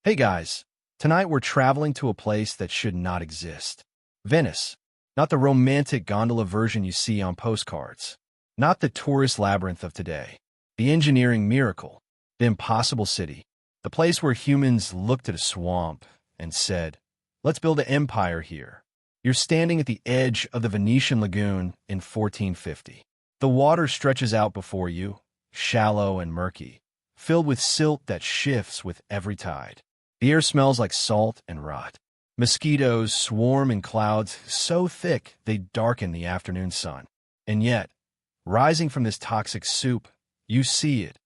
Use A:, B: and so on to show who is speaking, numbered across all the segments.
A: Hey guys, tonight we're traveling to a place that should not exist. Venice. Not the romantic gondola version you see on postcards. Not the tourist labyrinth of today. The engineering miracle. The impossible city. The place where humans looked at a swamp and said, let's build an empire here. You're standing at the edge of the Venetian lagoon in 1450. The water stretches out before you, shallow and murky, filled with silt that shifts with every tide. The air smells like salt and rot. Mosquitoes swarm in clouds so thick they darken the afternoon sun. And yet, rising from this toxic soup, you see it.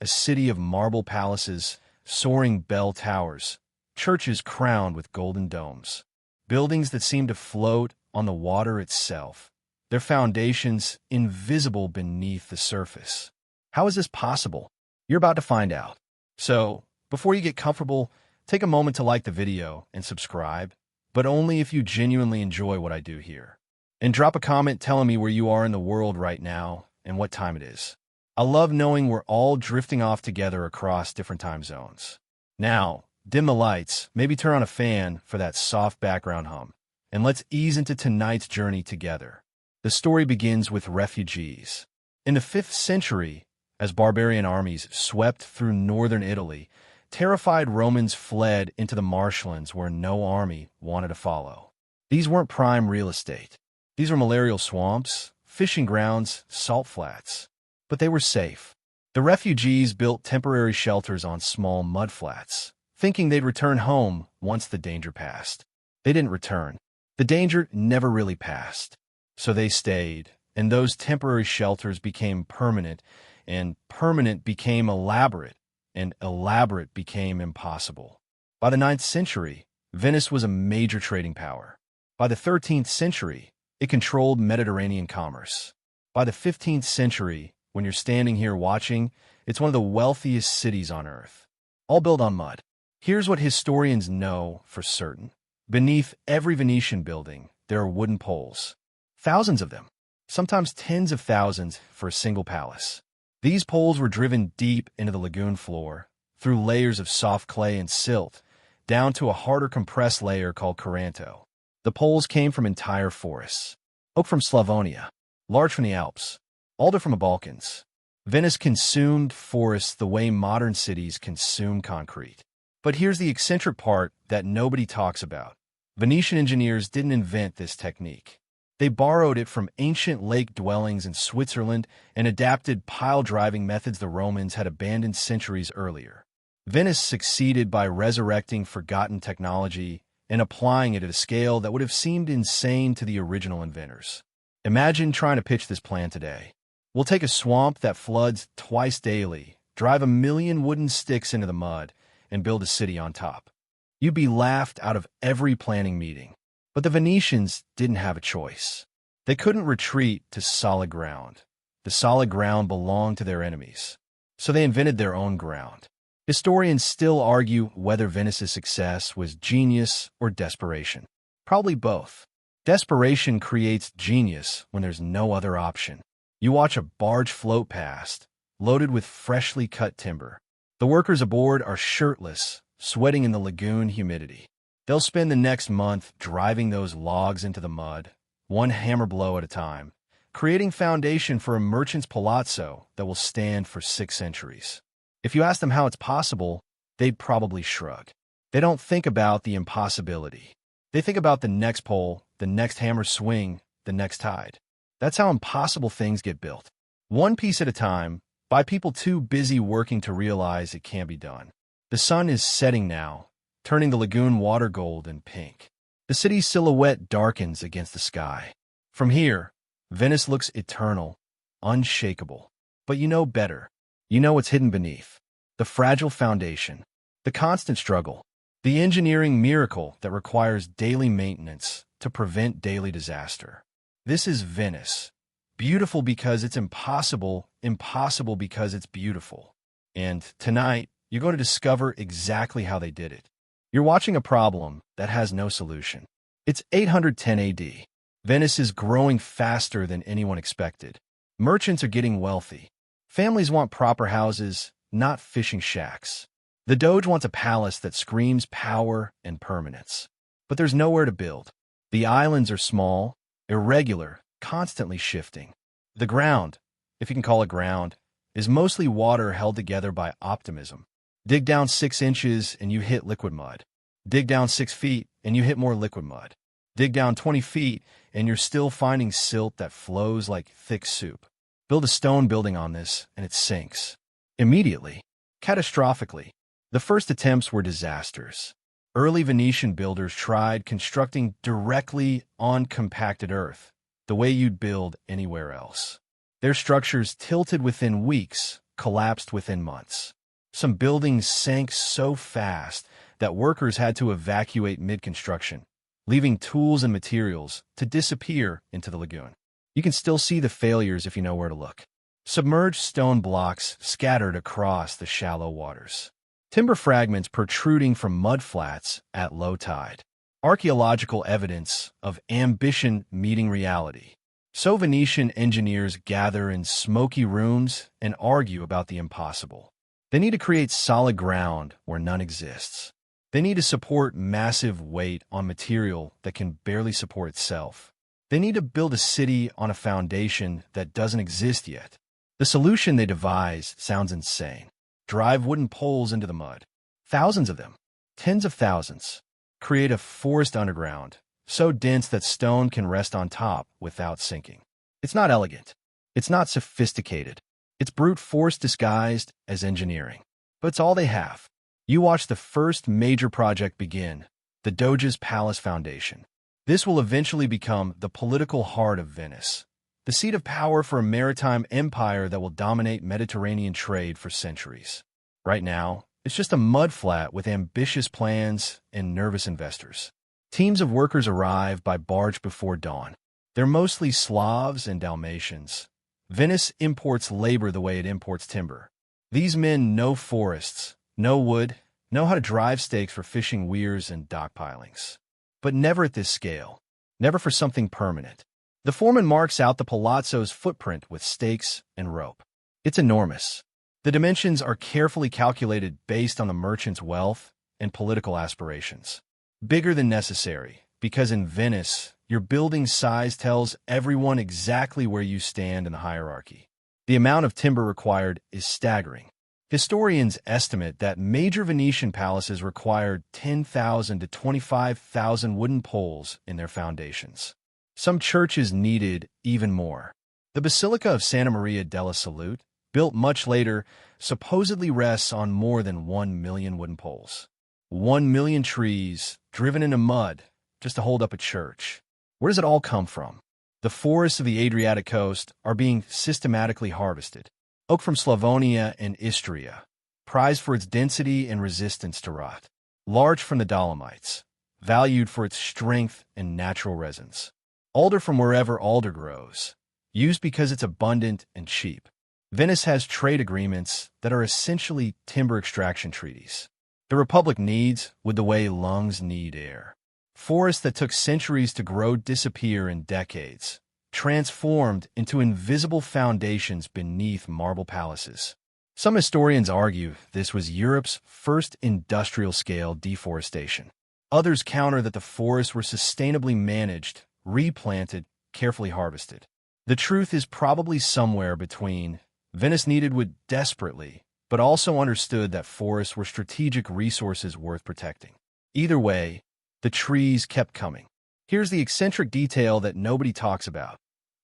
A: A city of marble palaces, soaring bell towers, churches crowned with golden domes, buildings that seem to float on the water itself, their foundations invisible beneath the surface. How is this possible? You're about to find out. So, before you get comfortable, take a moment to like the video and subscribe, but only if you genuinely enjoy what I do here. And drop a comment telling me where you are in the world right now and what time it is. I love knowing we're all drifting off together across different time zones. Now, dim the lights, maybe turn on a fan for that soft background hum, and let's ease into tonight's journey together. The story begins with refugees. In the 5th century, as barbarian armies swept through northern Italy, terrified Romans fled into the marshlands where no army wanted to follow. These weren't prime real estate. These were malarial swamps, fishing grounds, salt flats. But they were safe. The refugees built temporary shelters on small mud flats, thinking they'd return home once the danger passed. They didn't return. The danger never really passed. So they stayed, and those temporary shelters became permanent, and permanent became elaborate, and elaborate became impossible. By the 9th century, Venice was a major trading power. By the 13th century, it controlled Mediterranean commerce. By the 15th century, when you're standing here watching, it's one of the wealthiest cities on Earth. All built on mud. Here's what historians know for certain. Beneath every Venetian building, there are wooden poles. Thousands of them. Sometimes tens of thousands for a single palace. These poles were driven deep into the lagoon floor, through layers of soft clay and silt, down to a harder compressed layer called Coranto. The poles came from entire forests. Oak from Slavonia, larch from the Alps, alder from the Balkans. Venice consumed forests the way modern cities consume concrete. But here's the eccentric part that nobody talks about. Venetian engineers didn't invent this technique. They borrowed it from ancient lake dwellings in Switzerland and adapted pile-driving methods the Romans had abandoned centuries earlier. Venice succeeded by resurrecting forgotten technology and applying it at a scale that would have seemed insane to the original inventors. Imagine trying to pitch this plan today. We'll take a swamp that floods twice daily, drive 1 million wooden sticks into the mud, and build a city on top. You'd be laughed out of every planning meeting. But the Venetians didn't have a choice. They couldn't retreat to solid ground. The solid ground belonged to their enemies. So they invented their own ground. Historians still argue whether Venice's success was genius or desperation. Probably both. Desperation creates genius when there's no other option. You watch a barge float past, loaded with freshly cut timber. The workers aboard are shirtless, sweating in the lagoon humidity. They'll spend the next month driving those logs into the mud, one hammer blow at a time, creating foundation for a merchant's palazzo that will stand for 6 centuries. If you ask them how it's possible, they'd probably shrug. They don't think about the impossibility. They think about the next pole, the next hammer swing, the next tide. That's how impossible things get built. One piece at a time, by people too busy working to realize it can't be done. The sun is setting now, turning the lagoon water gold and pink. The city's silhouette darkens against the sky. From here, Venice looks eternal, unshakable. But you know better. You know what's hidden beneath. The fragile foundation, the constant struggle, the engineering miracle that requires daily maintenance to prevent daily disaster. This is Venice. Beautiful because it's impossible, impossible because it's beautiful. And tonight, you're going to discover exactly how they did it. You're watching a problem that has no solution. It's 810 AD. Venice is growing faster than anyone expected. Merchants are getting wealthy. Families want proper houses, not fishing shacks. The Doge wants a palace that screams power and permanence. But there's nowhere to build. The islands are small, irregular, constantly shifting. The ground, if you can call it ground, is mostly water held together by optimism. Dig down 6 inches and you hit liquid mud. Dig down 6 feet and you hit more liquid mud. Dig down 20 feet and you're still finding silt that flows like thick soup. Build a stone building on this and it sinks. Immediately. Catastrophically. The first attempts were disasters. Early Venetian builders tried constructing directly on compacted earth, the way you'd build anywhere else. Their structures tilted within weeks, collapsed within months. Some buildings sank so fast that workers had to evacuate mid-construction, leaving tools and materials to disappear into the lagoon. You can still see the failures if you know where to look. Submerged stone blocks scattered across the shallow waters. Timber fragments protruding from mudflats at low tide. Archaeological evidence of ambition meeting reality. So Venetian engineers gather in smoky rooms and argue about the impossible. They need to create solid ground where none exists. They need to support massive weight on material that can barely support itself. They need to build a city on a foundation that doesn't exist yet. The solution they devise sounds insane. Drive wooden poles into the mud. Thousands of them. Tens of thousands. Create a forest underground, so dense that stone can rest on top without sinking. It's not elegant. It's not sophisticated. It's brute force disguised as engineering. But it's all they have. You watch the first major project begin, the Doge's Palace Foundation. This will eventually become the political heart of Venice, the seat of power for a maritime empire that will dominate Mediterranean trade for centuries. Right now, it's just a mudflat with ambitious plans and nervous investors. Teams of workers arrive by barge before dawn. They're mostly Slavs and Dalmatians. Venice imports labor the way it imports timber. These men know forests, know wood, know how to drive stakes for fishing weirs and dock pilings. But never at this scale. Never for something permanent. The foreman marks out the palazzo's footprint with stakes and rope. It's enormous. The dimensions are carefully calculated based on the merchant's wealth and political aspirations. Bigger than necessary, because in Venice, your building size tells everyone exactly where you stand in the hierarchy. The amount of timber required is staggering. Historians estimate that major Venetian palaces required 10,000 to 25,000 wooden poles in their foundations. Some churches needed even more. The Basilica of Santa Maria della Salute, built much later, supposedly rests on more than 1 million wooden poles. 1 million trees driven into mud just to hold up a church. Where does it all come from? The forests of the Adriatic coast are being systematically harvested. Oak from Slavonia and Istria, prized for its density and resistance to rot. Larch from the Dolomites, valued for its strength and natural resins. Alder from wherever alder grows, used because it's abundant and cheap. Venice has trade agreements that are essentially timber extraction treaties. The Republic needs with the way lungs need air. Forests that took centuries to grow disappear in decades, transformed into invisible foundations beneath marble palaces. Some historians argue this was Europe's first industrial-scale deforestation. Others counter that the forests were sustainably managed, replanted, carefully harvested. The truth is probably somewhere between. Venice needed wood desperately, but also understood that forests were strategic resources worth protecting. Either way, the trees kept coming. Here's the eccentric detail that nobody talks about.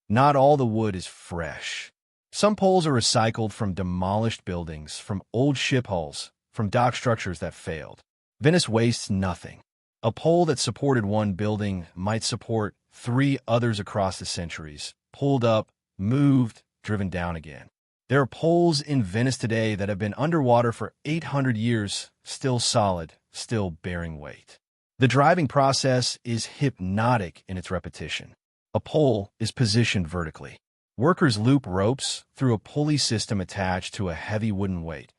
A: Not all the wood is fresh. Some poles are recycled from demolished buildings, from old ship hulls, from dock structures that failed. Venice wastes nothing. A pole that supported one building might support 3 others across the centuries, pulled up, moved, driven down again. There are poles in Venice today that have been underwater for 800 years, still solid, still bearing weight. The driving process is hypnotic in its repetition. A pole is positioned vertically. Workers loop ropes through a pulley system attached to a heavy wooden weight,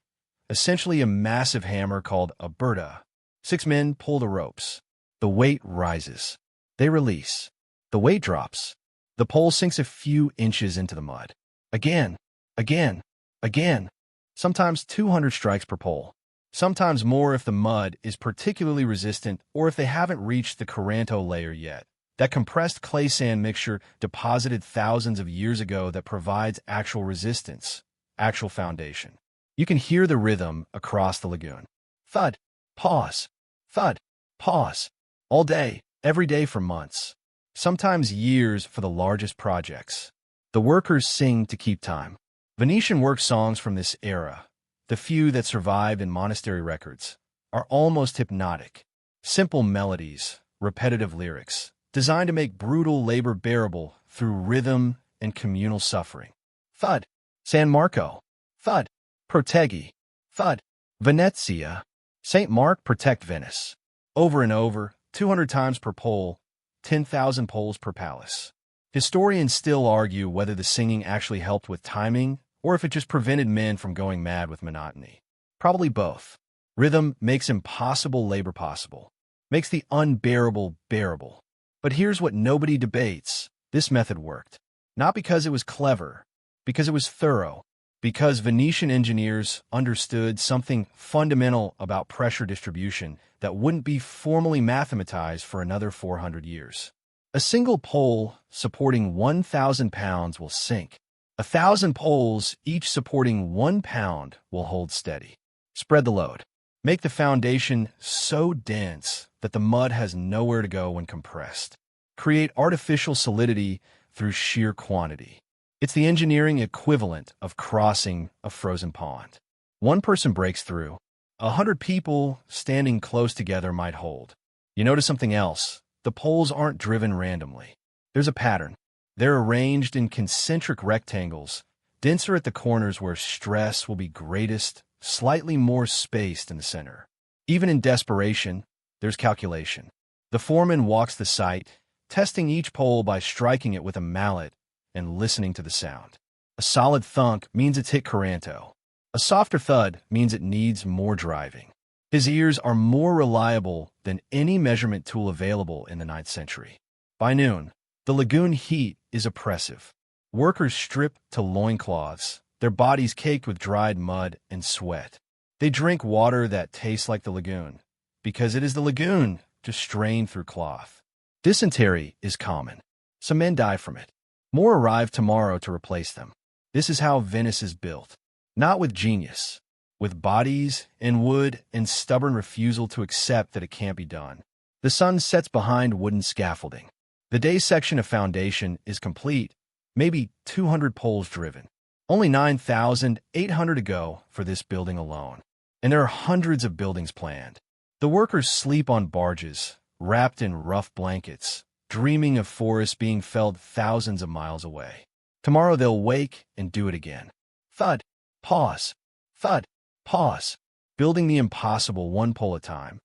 A: essentially a massive hammer called a burda. 6 men pull the ropes. The weight rises. They release. The weight drops. The pole sinks a few inches into the mud. Again, again, again. Sometimes 200 strikes per pole. Sometimes more if the mud is particularly resistant or if they haven't reached the Coranto layer yet. That compressed clay sand mixture deposited thousands of years ago that provides actual resistance, actual foundation. You can hear the rhythm across the lagoon. Thud, pause, thud, pause. All day, every day for months. Sometimes years for the largest projects. The workers sing to keep time. Venetian work songs from this era, the few that survived in monastery records, are almost hypnotic. Simple melodies, repetitive lyrics, designed to make brutal labor bearable through rhythm and communal suffering. Thud, San Marco. Thud, Proteggi. Thud, Venezia. St. Mark, protect Venice. Over and over, 200 times per pole, 10,000 poles per palace. Historians still argue whether the singing actually helped with timing or if it just prevented men from going mad with monotony. Probably both. Rhythm makes impossible labor possible, makes the unbearable bearable. But here's what nobody debates. This method worked. Not because it was clever, because it was thorough, because Venetian engineers understood something fundamental about pressure distribution that wouldn't be formally mathematized for another 400 years. A single pole supporting 1,000 pounds will sink. 1,000 poles, each supporting 1 pound, will hold steady. Spread the load. Make the foundation so dense that the mud has nowhere to go when compressed. Create artificial solidity through sheer quantity. It's the engineering equivalent of crossing a frozen pond. One person breaks through. 100 people standing close together might hold. You notice something else. The poles aren't driven randomly. There's a pattern. They're arranged in concentric rectangles, denser at the corners where stress will be greatest, slightly more spaced in the center. Even in desperation, there's calculation. The foreman walks the site, testing each pole by striking it with a mallet and listening to the sound. A solid thunk means it's hit Coranto. A softer thud means it needs more driving. His ears are more reliable than any measurement tool available in the 9th century. By noon, the lagoon heat is oppressive. Workers strip to loincloths, their bodies caked with dried mud and sweat. They drink water that tastes like the lagoon, because it is the lagoon just strained through cloth. Dysentery is common. Some men die from it. More arrive tomorrow to replace them. This is how Venice is built. Not with genius, with bodies and wood and stubborn refusal to accept that it can't be done. The sun sets behind wooden scaffolding. The day section of foundation is complete, maybe 200 poles driven. Only 9,800 to go for this building alone. And there are hundreds of buildings planned. The workers sleep on barges, wrapped in rough blankets, dreaming of forests being felled thousands of miles away. Tomorrow they'll wake and do it again. Thud, pause, thud, pause. Building the impossible one pole at a time.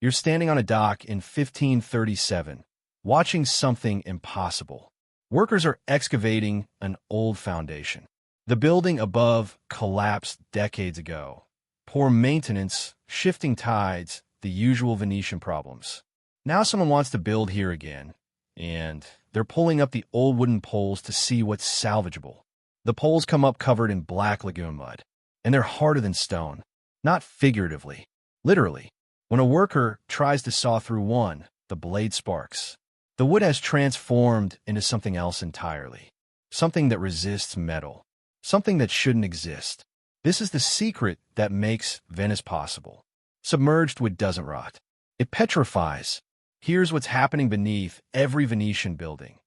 A: You're standing on a dock in 1537, watching something impossible. Workers are excavating an old foundation. The building above collapsed decades ago. Poor maintenance, shifting tides, the usual Venetian problems. Now someone wants to build here again, and they're pulling up the old wooden poles to see what's salvageable. The poles come up covered in black lagoon mud, and they're harder than stone. Not figuratively, literally. When a worker tries to saw through one, the blade sparks. The wood has transformed into something else entirely. Something that resists metal. Something that shouldn't exist. This is the secret that makes Venice possible. Submerged wood doesn't rot. It petrifies. Here's what's happening beneath every Venetian building.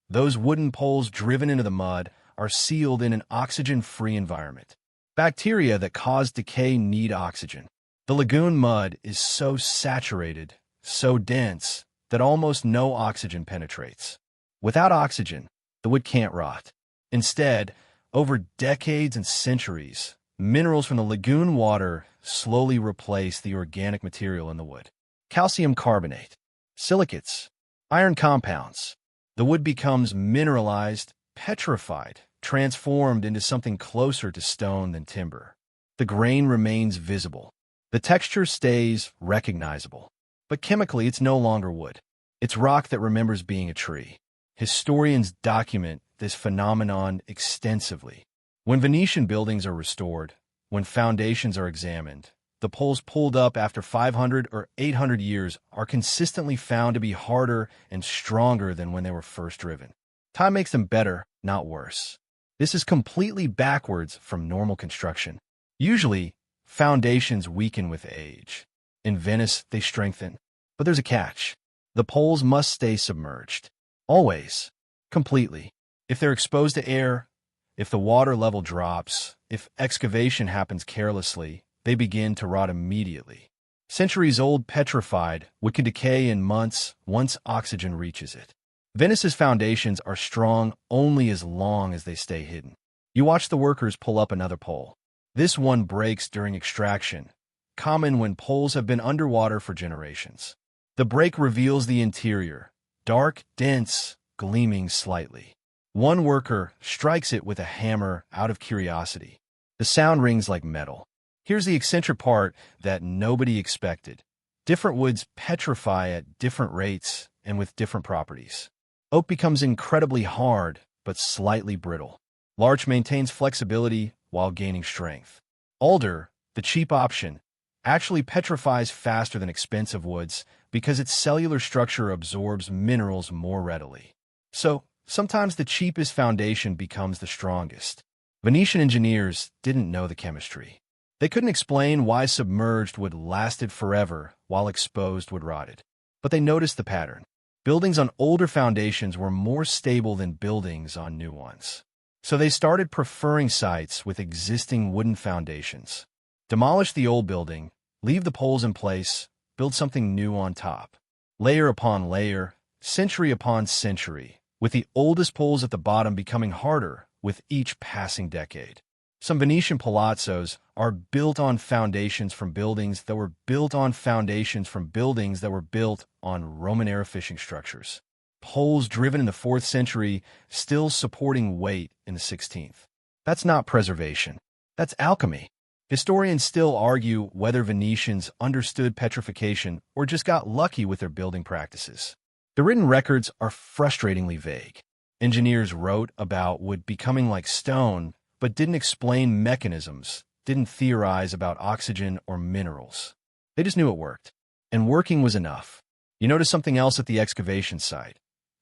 A: Those wooden poles driven into the mud are sealed in an oxygen-free environment. Bacteria that cause decay need oxygen. The lagoon mud is so saturated, so dense, that almost no oxygen penetrates. Without oxygen, the wood can't rot. Instead, over decades and centuries, minerals from the lagoon water slowly replace the organic material in the wood. Calcium carbonate, silicates, iron compounds. The wood becomes mineralized, petrified, transformed into something closer to stone than timber. The grain remains visible. The texture stays recognizable. But chemically, it's no longer wood. It's rock that remembers being a tree. Historians document this phenomenon extensively. When Venetian buildings are restored, when foundations are examined, the poles pulled up after 500 or 800 years are consistently found to be harder and stronger than when they were first driven. Time makes them better, not worse. This is completely backwards from normal construction. Usually, foundations weaken with age. In Venice, they strengthen. But there's a catch. The poles must stay submerged. Always. Completely. If they're exposed to air, if the water level drops, if excavation happens carelessly, they begin to rot immediately. Centuries-old petrified would can decay in months once oxygen reaches it. Venice's foundations are strong only as long as they stay hidden. You watch the workers pull up another pole. This one breaks during extraction, common when poles have been underwater for generations. The break reveals the interior, dark, dense, gleaming slightly. One worker strikes it with a hammer out of curiosity. The sound rings like metal. Here's the eccentric part that nobody expected. Different woods petrify at different rates and with different properties. Oak becomes incredibly hard, but slightly brittle. Larch maintains flexibility while gaining strength. Alder, the cheap option, actually petrifies faster than expensive woods because its cellular structure absorbs minerals more readily. So, sometimes the cheapest foundation becomes the strongest. Venetian engineers didn't know the chemistry. They couldn't explain why submerged wood lasted forever while exposed wood rotted. But they noticed the pattern. Buildings on older foundations were more stable than buildings on new ones. So they started preferring sites with existing wooden foundations. Demolish the old building, leave the poles in place, build something new on top. Layer upon layer, century upon century, with the oldest poles at the bottom becoming harder with each passing decade. Some Venetian palazzos are built on foundations from buildings that were built on foundations from buildings that were built on Roman-era fishing structures. Poles driven in the 4th century still supporting weight in the 16th. That's not preservation. That's alchemy. Historians still argue whether Venetians understood petrification or just got lucky with their building practices. The written records are frustratingly vague. Engineers wrote about wood becoming like stone, but didn't explain mechanisms, didn't theorize about oxygen or minerals. They just knew it worked. And working was enough. You notice something else at the excavation site.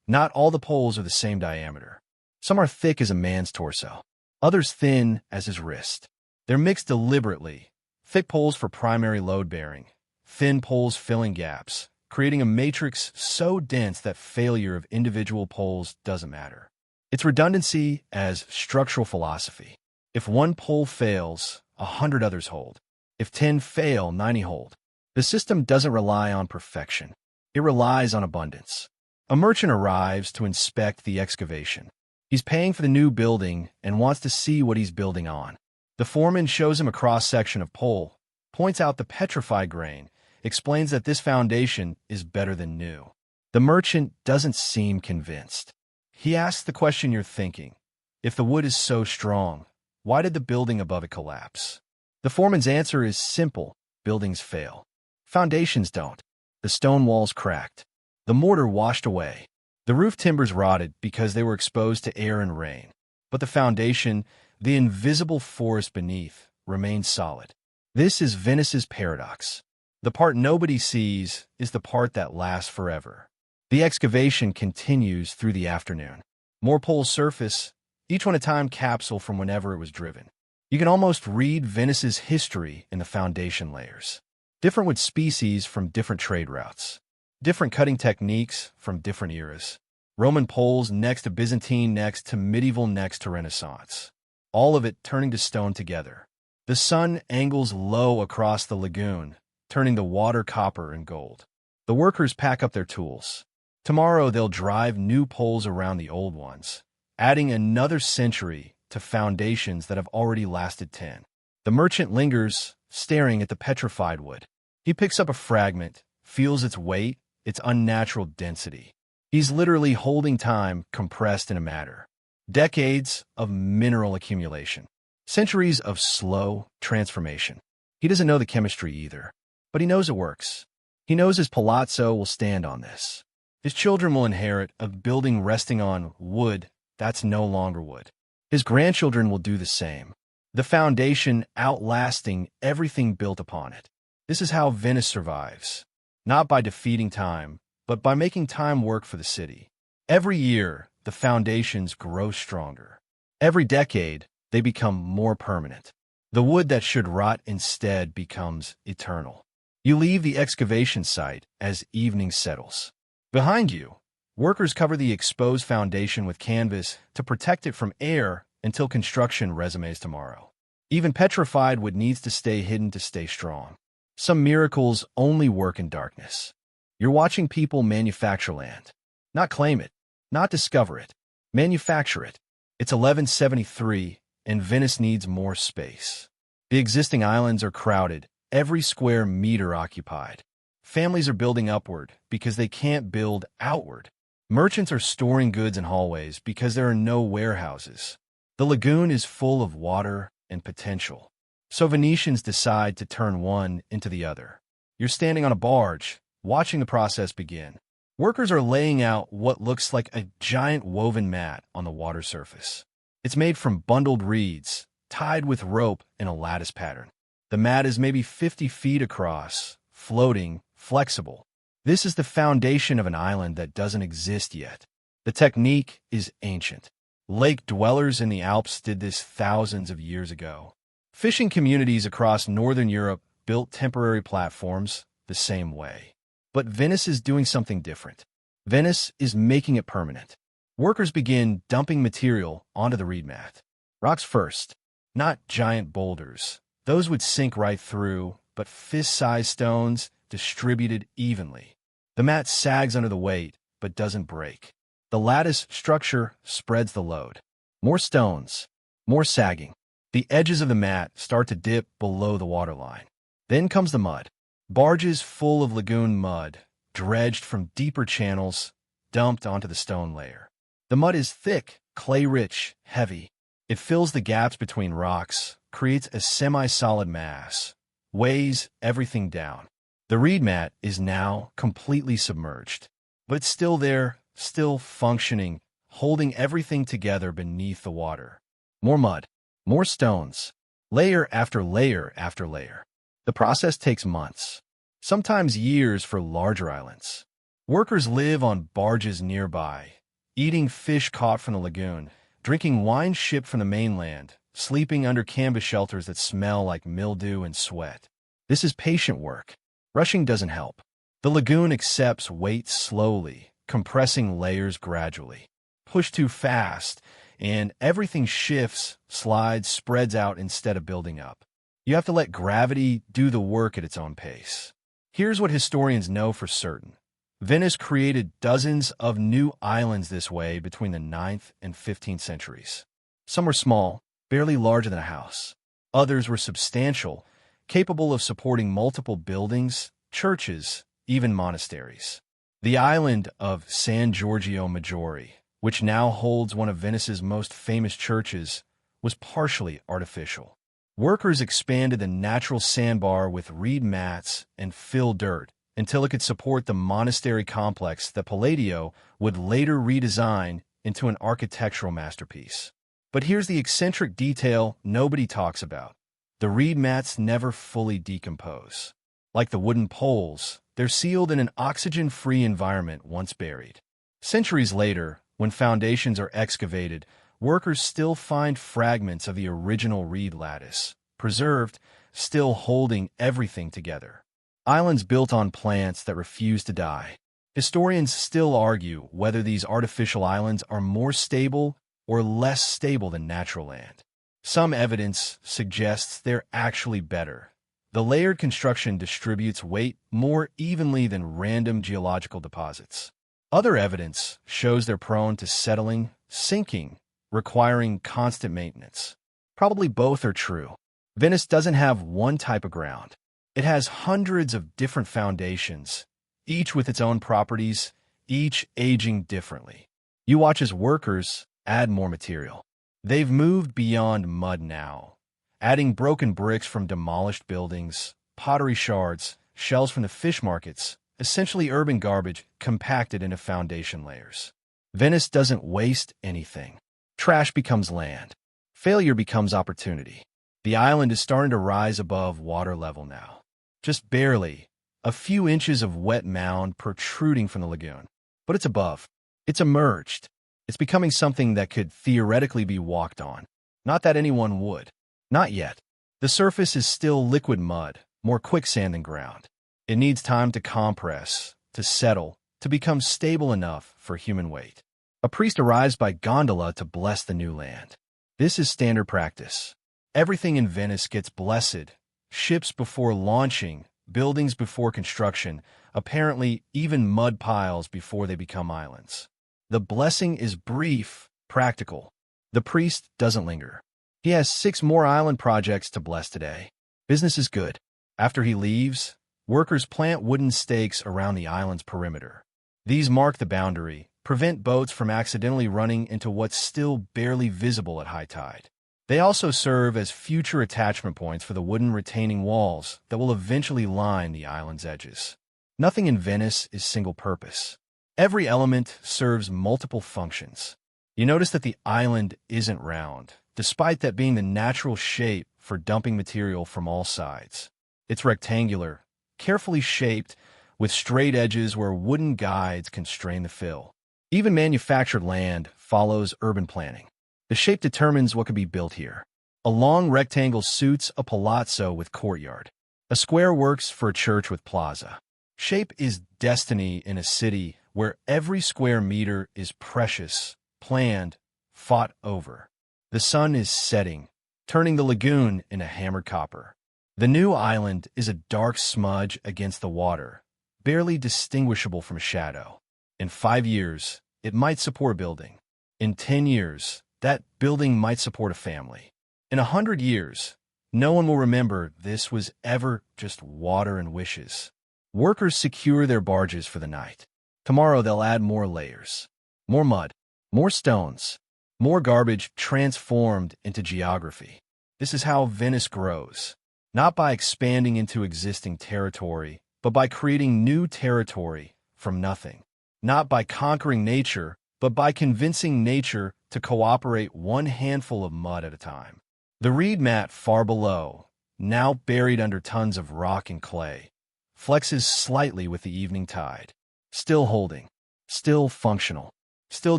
A: Not all the poles are the same diameter. Some are thick as a man's torso, others thin as his wrist. They're mixed deliberately. Thick poles for primary load-bearing, thin poles filling gaps, creating a matrix so dense that failure of individual poles doesn't matter. It's redundancy as structural philosophy. If one pole fails, 100 others hold. If 10 fail, 90 hold. The system doesn't rely on perfection. It relies on abundance. A merchant arrives to inspect the excavation. He's paying for the new building and wants to see what he's building on. The foreman shows him a cross-section of pole, points out the petrified grain, explains that this foundation is better than new. The merchant doesn't seem convinced. He asks the question you're thinking. If the wood is so strong, why did the building above it collapse? The foreman's answer is simple. Buildings fail. Foundations don't. The stone walls cracked. The mortar washed away. The roof timbers rotted because they were exposed to air and rain. But the foundation, the invisible forest beneath, remained solid. This is Venice's paradox. The part nobody sees is the part that lasts forever. The excavation continues through the afternoon. More poles surface, each one a time capsule from whenever it was driven. You can almost read Venice's history in the foundation layers. Different wood species from different trade routes. Different cutting techniques from different eras. Roman poles next to Byzantine next to medieval next to Renaissance. All of it turning to stone together. The sun angles low across the lagoon, turning the water copper and gold. The workers pack up their tools. Tomorrow they'll drive new poles around the old ones, adding another century to foundations that have already lasted 10. The merchant lingers, staring at the petrified wood. He picks up a fragment, feels its weight, its unnatural density. He's literally holding time compressed in a matter. Decades of mineral accumulation. Centuries of slow transformation. He doesn't know the chemistry either, but he knows it works. He knows his palazzo will stand on this. His children will inherit a building resting on wood that's no longer wood. His grandchildren will do the same. The foundation outlasting everything built upon it. This is how Venice survives. Not by defeating time, but by making time work for the city. Every year, the foundations grow stronger. Every decade, they become more permanent. The wood that should rot instead becomes eternal. You leave the excavation site as evening settles. Behind you, workers cover the exposed foundation with canvas to protect it from air until construction resumes tomorrow. Even petrified wood needs to stay hidden to stay strong. Some miracles only work in darkness. You're watching people manufacture land. Not claim it, not discover it. Manufacture it. It's 1173, and Venice needs more space. The existing islands are crowded, every square meter occupied. Families are building upward because they can't build outward. Merchants are storing goods in hallways because there are no warehouses. The lagoon is full of water and potential. So Venetians decide to turn one into the other. You're standing on a barge, watching the process begin. Workers are laying out what looks like a giant woven mat on the water surface. It's made from bundled reeds, tied with rope in a lattice pattern. The mat is maybe 50 feet across, floating, flexible. This is the foundation of an island that doesn't exist yet. The technique is ancient. Lake dwellers in the Alps did this thousands of years ago. Fishing communities across northern Europe built temporary platforms the same way. But Venice is doing something different. Venice is making it permanent. Workers begin dumping material onto the reed mat. Rocks first, not giant boulders. Those would sink right through, but fist-sized stones distributed evenly. The mat sags under the weight, but doesn't break. The lattice structure spreads the load. More stones, more sagging. The edges of the mat start to dip below the waterline. Then comes the mud. Barges full of lagoon mud, dredged from deeper channels, dumped onto the stone layer. The mud is thick, clay-rich, heavy. It fills the gaps between rocks, creates a semi-solid mass, weighs everything down. The reed mat is now completely submerged, but still there, still functioning, holding everything together beneath the water. More mud, more stones, layer after layer after layer. The process takes months, sometimes years for larger islands. Workers live on barges nearby, eating fish caught from the lagoon, drinking wine shipped from the mainland, sleeping under canvas shelters that smell like mildew and sweat. This is patient work. Rushing doesn't help. The lagoon accepts weight slowly, compressing layers gradually. Push too fast, and everything shifts, slides, spreads out instead of building up. You have to let gravity do the work at its own pace. Here's what historians know for certain. Venice created dozens of new islands this way between the 9th and 15th centuries. Some were small, barely larger than a house. Others were substantial, capable of supporting multiple buildings, churches, even monasteries. The island of San Giorgio Maggiore, which now holds one of Venice's most famous churches, was partially artificial. Workers expanded the natural sandbar with reed mats and fill dirt until it could support the monastery complex that Palladio would later redesign into an architectural masterpiece. But here's the eccentric detail nobody talks about. The reed mats never fully decompose. Like the wooden poles, they're sealed in an oxygen-free environment once buried. Centuries later, when foundations are excavated, workers still find fragments of the original reed lattice, preserved, still holding everything together. Islands built on plants that refuse to die. Historians still argue whether these artificial islands are more stable or less stable than natural land. Some evidence suggests they're actually better. The layered construction distributes weight more evenly than random geological deposits. Other evidence shows they're prone to settling, sinking, requiring constant maintenance. Probably both are true. Venice doesn't have one type of ground. It has hundreds of different foundations, each with its own properties, each aging differently. You watch as workers add more material. They've moved beyond mud now, adding broken bricks from demolished buildings, pottery shards, shells from the fish markets, essentially urban garbage compacted into foundation layers. Venice doesn't waste anything. Trash becomes land. Failure becomes opportunity. The island is starting to rise above water level now. Just barely. A few inches of wet mound protruding from the lagoon. But it's above. It's emerged. It's becoming something that could theoretically be walked on. Not that anyone would. Not yet. The surface is still liquid mud, more quicksand than ground. It needs time to compress, to settle, to become stable enough for human weight. A priest arrives by gondola to bless the new land. This is standard practice. Everything in Venice gets blessed. Ships before launching, buildings before construction, apparently even mud piles before they become islands. The blessing is brief, practical. The priest doesn't linger. He has 6 more island projects to bless today. Business is good. After he leaves, workers plant wooden stakes around the island's perimeter. These mark the boundary, prevent boats from accidentally running into what's still barely visible at high tide. They also serve as future attachment points for the wooden retaining walls that will eventually line the island's edges. Nothing in Venice is single-purpose. Every element serves multiple functions. You notice that the island isn't round, despite that being the natural shape for dumping material from all sides. It's rectangular, carefully shaped, with straight edges where wooden guides constrain the fill. Even manufactured land follows urban planning. The shape determines what can be built here. A long rectangle suits a palazzo with courtyard. A square works for a church with plaza. Shape is destiny in a city where every square meter is precious, planned, fought over. The sun is setting, turning the lagoon into hammered copper. The new island is a dark smudge against the water, barely distinguishable from shadow. In 5 years, it might support a building. In 10 years, that building might support a family. In 100 years, no one will remember this was ever just water and wishes. Workers secure their barges for the night. Tomorrow they'll add more layers. More mud, more stones, more garbage transformed into geography. This is how Venice grows. Not by expanding into existing territory, but by creating new territory from nothing. Not by conquering nature, but by convincing nature to cooperate one handful of mud at a time. The reed mat far below, now buried under tons of rock and clay, flexes slightly with the evening tide. Still holding, still functional, still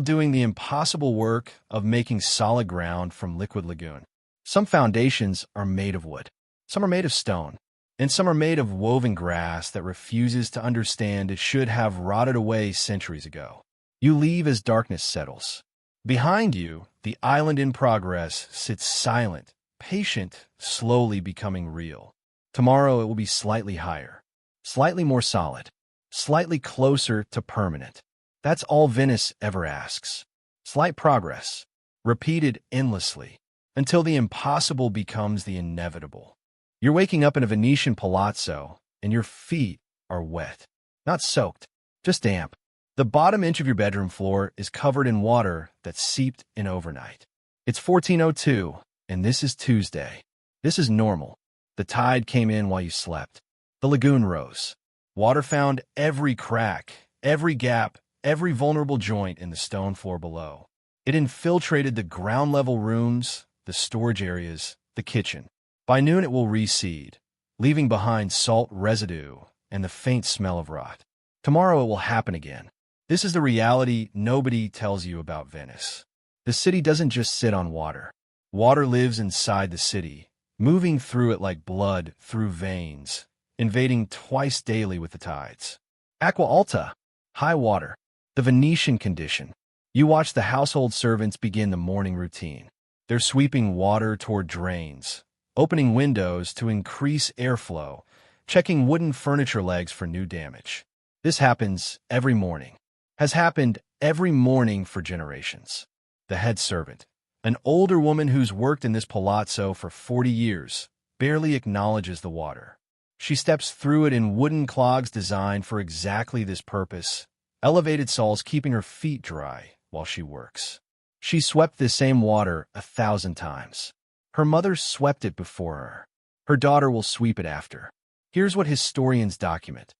A: doing the impossible work of making solid ground from liquid lagoon. Some foundations are made of wood, some are made of stone, and some are made of woven grass that refuses to understand it should have rotted away centuries ago. You leave as darkness settles. Behind you, the island in progress sits silent, patient, slowly becoming real. Tomorrow it will be slightly higher, slightly more solid, slightly closer to permanent. That's all Venice ever asks. Slight progress, repeated endlessly, until the impossible becomes the inevitable. You're waking up in a Venetian palazzo, and your feet are wet. Not soaked, just damp. The bottom inch of your bedroom floor is covered in water that seeped in overnight. It's 14:02, and this is Tuesday. This is normal. The tide came in while you slept. The lagoon rose. Water found every crack, every gap, every vulnerable joint in the stone floor below. It infiltrated the ground-level rooms, the storage areas, the kitchen. By noon it will reseed, leaving behind salt residue and the faint smell of rot. Tomorrow it will happen again. This is the reality nobody tells you about Venice. The city doesn't just sit on water. Water lives inside the city, moving through it like blood through veins, invading twice daily with the tides. Acqua alta, high water, the Venetian condition. You watch the household servants begin the morning routine. They're sweeping water toward drains, opening windows to increase airflow, checking wooden furniture legs for new damage. This happens every morning. Has happened every morning for generations. The head servant, an older woman who's worked in this palazzo for 40 years, barely acknowledges the water. She steps through it in wooden clogs designed for exactly this purpose, elevated soles keeping her feet dry while she works. She swept this same water 1,000 times. Her mother swept it before her. Her daughter will sweep it after. Here's what historians document.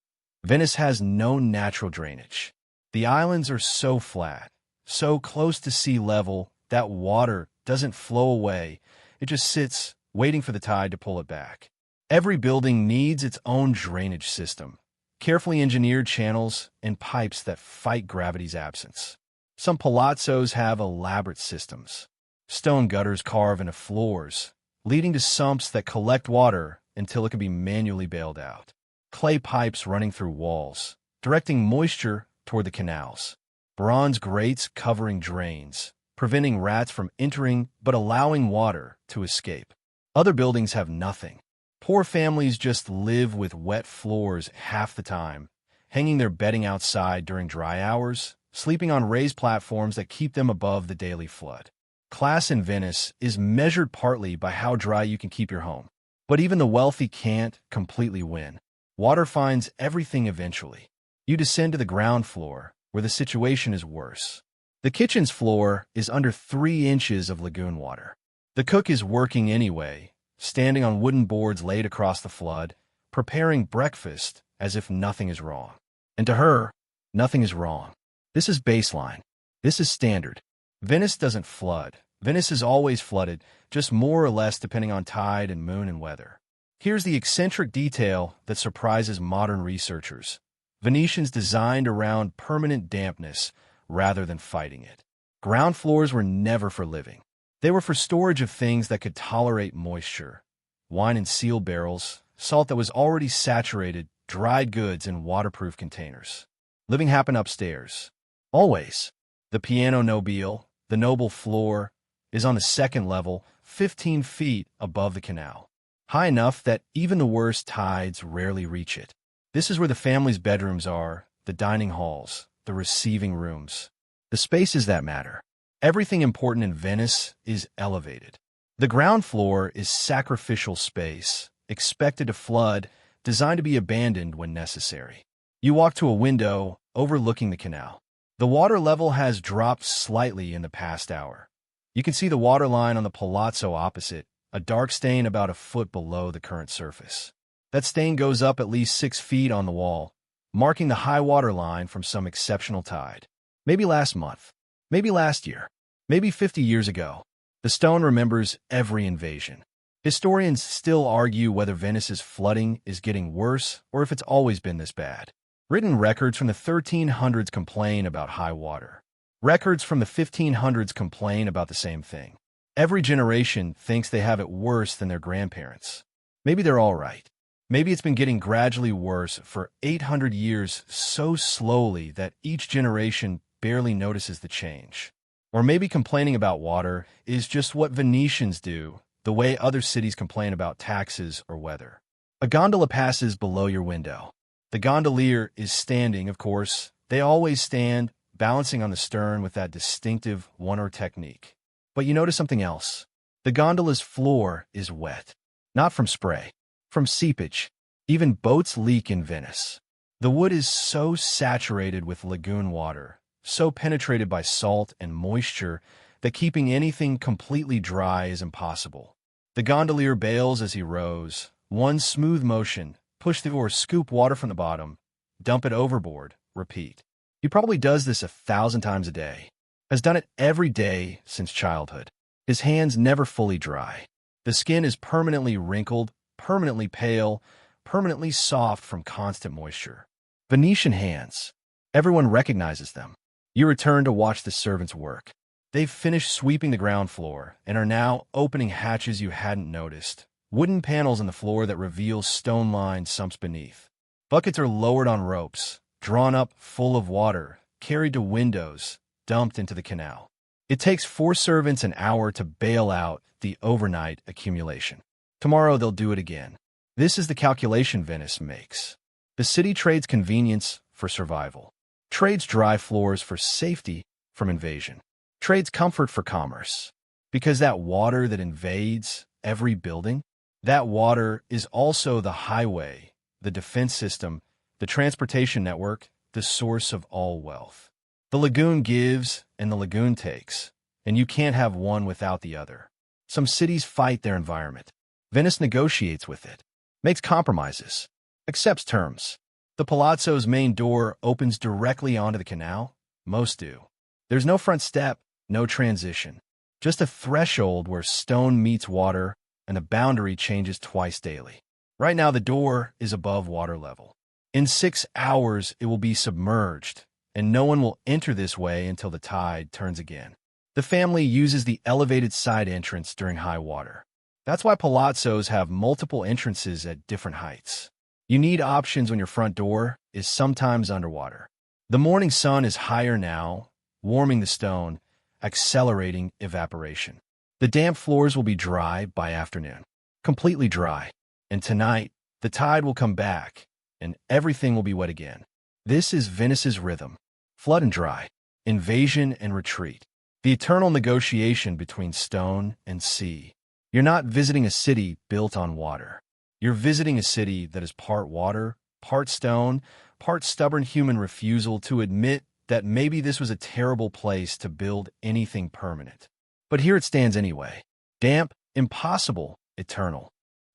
A: Venice has no natural drainage. The islands are so flat, so close to sea level, that water doesn't flow away. It just sits, waiting for the tide to pull it back. Every building needs its own drainage system, carefully engineered channels and pipes that fight gravity's absence. Some palazzos have elaborate systems. Stone gutters carve into floors, leading to sumps that collect water until it can be manually bailed out. Clay pipes running through walls, directing moisture toward the canals. Bronze grates covering drains, preventing rats from entering but allowing water to escape. Other buildings have nothing. Poor families just live with wet floors half the time, hanging their bedding outside during dry hours, sleeping on raised platforms that keep them above the daily flood. Class in Venice is measured partly by how dry you can keep your home. But even the wealthy can't completely win. Water finds everything eventually. You descend to the ground floor, where the situation is worse. The kitchen's floor is under 3 inches of lagoon water. The cook is working anyway, standing on wooden boards laid across the flood, preparing breakfast as if nothing is wrong. And to her, nothing is wrong. This is baseline. This is standard. Venice doesn't flood. Venice is always flooded, just more or less depending on tide and moon and weather. Here's the eccentric detail that surprises modern researchers. Venetians designed around permanent dampness rather than fighting it. Ground floors were never for living. They were for storage of things that could tolerate moisture. Wine in seal barrels, salt that was already saturated, dried goods in waterproof containers. Living happened upstairs. Always. The piano nobile, the noble floor, is on the second level, 15 feet above the canal. High enough that even the worst tides rarely reach it. This is where the family's bedrooms are, the dining halls, the receiving rooms. The spaces that matter. Everything important in Venice is elevated. The ground floor is sacrificial space, expected to flood, designed to be abandoned when necessary. You walk to a window overlooking the canal. The water level has dropped slightly in the past hour. You can see the water line on the palazzo opposite, a dark stain about a foot below the current surface. That stain goes up at least 6 feet on the wall, marking the high water line from some exceptional tide. Maybe last month, maybe last year, maybe 50 years ago. The stone remembers every invasion. Historians still argue whether Venice's flooding is getting worse or if it's always been this bad. Written records from the 1300s complain about high water. Records from the 1500s complain about the same thing. Every generation thinks they have it worse than their grandparents. Maybe they're all right. Maybe it's been getting gradually worse for 800 years so slowly that each generation barely notices the change. Or maybe complaining about water is just what Venetians do, the way other cities complain about taxes or weather. A gondola passes below your window. The gondolier is standing, of course. They always stand, balancing on the stern with that distinctive one-oar technique. But you notice something else. The gondola's floor is wet. Not from spray. From seepage. Even boats leak in Venice. The wood is so saturated with lagoon water, so penetrated by salt and moisture, that keeping anything completely dry is impossible. The gondolier bails as he rows. One smooth motion, push the oar, scoop water from the bottom, dump it overboard, repeat. He probably does this 1,000 times a day. Has done it every day since childhood. His hands never fully dry. The skin is permanently wrinkled, permanently pale, permanently soft from constant moisture. Venetian hands. Everyone recognizes them. You return to watch the servants work. They've finished sweeping the ground floor and are now opening hatches you hadn't noticed. Wooden panels in the floor that reveal stone-lined sumps beneath. Buckets are lowered on ropes, drawn up full of water, carried to windows, dumped into the canal. It takes 4 servants an hour to bail out the overnight accumulation. Tomorrow they'll do it again. This is the calculation Venice makes. The city trades convenience for survival. Trades dry floors for safety from invasion. Trades comfort for commerce. Because that water that invades every building, that water is also the highway, the defense system, the transportation network, the source of all wealth. The lagoon gives and the lagoon takes, and you can't have one without the other. Some cities fight their environment. Venice negotiates with it, makes compromises, accepts terms. The palazzo's main door opens directly onto the canal. Most do. There's no front step, no transition. Just a threshold where stone meets water and the boundary changes twice daily. Right now, the door is above water level. In 6 hours, it will be submerged, and no one will enter this way until the tide turns again. The family uses the elevated side entrance during high water. That's why palazzos have multiple entrances at different heights. You need options when your front door is sometimes underwater. The morning sun is higher now, warming the stone, accelerating evaporation. The damp floors will be dry by afternoon, completely dry. And tonight, the tide will come back, and everything will be wet again. This is Venice's rhythm: flood and dry, invasion and retreat, the eternal negotiation between stone and sea. You're not visiting a city built on water. You're visiting a city that is part water, part stone, part stubborn human refusal to admit that maybe this was a terrible place to build anything permanent. But here it stands anyway. Damp, impossible, eternal.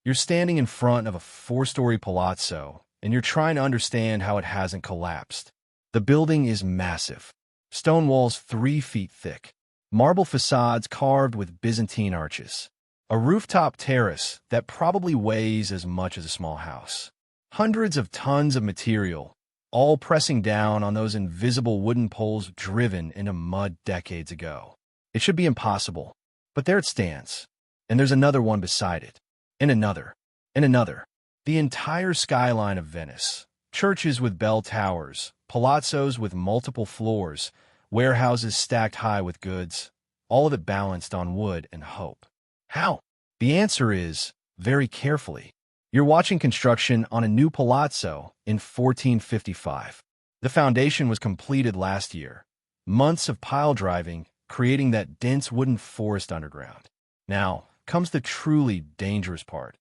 A: You're standing in front of a 4-story palazzo, and you're trying to understand how it hasn't collapsed. The building is massive. Stone walls 3 feet thick. Marble facades carved with Byzantine arches. A rooftop terrace that probably weighs as much as a small house. Hundreds of tons of material, all pressing down on those invisible wooden poles driven into mud decades ago. It should be impossible, but there it stands. And there's another one beside it. And another. And another. The entire skyline of Venice. Churches with bell towers, palazzos with multiple floors, warehouses stacked high with goods, all of it balanced on wood and hope. How? The answer is, very carefully. You're watching construction on a new palazzo in 1455. The foundation was completed last year. Months of pile driving, creating that dense wooden forest underground. Now comes the truly dangerous part: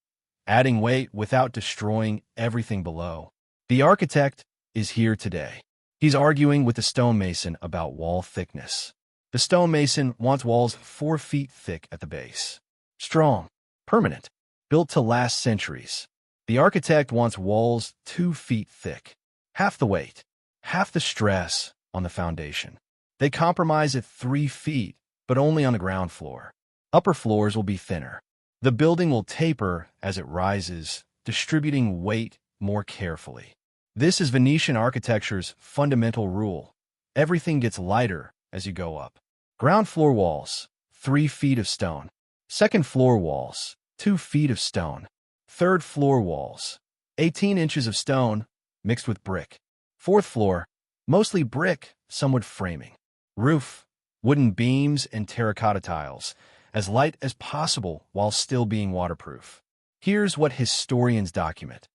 A: adding weight without destroying everything below. The architect is here today. He's arguing with the stonemason about wall thickness. The stonemason wants walls 4 feet thick at the base. Strong, permanent, built to last centuries. The architect wants walls 2 feet thick. Half the weight, half the stress on the foundation. They compromise at 3 feet, but only on the ground floor. Upper floors will be thinner. The building will taper as it rises, distributing weight more carefully. This is Venetian architecture's fundamental rule. Everything gets lighter as you go up. Ground floor walls, 3 feet of stone. Second floor walls, 2 feet of stone. Third floor walls, 18 inches of stone mixed with brick. Fourth floor, mostly brick, some wood framing. Roof, wooden beams and terracotta tiles, as light as possible while still being waterproof. Here's what historians document.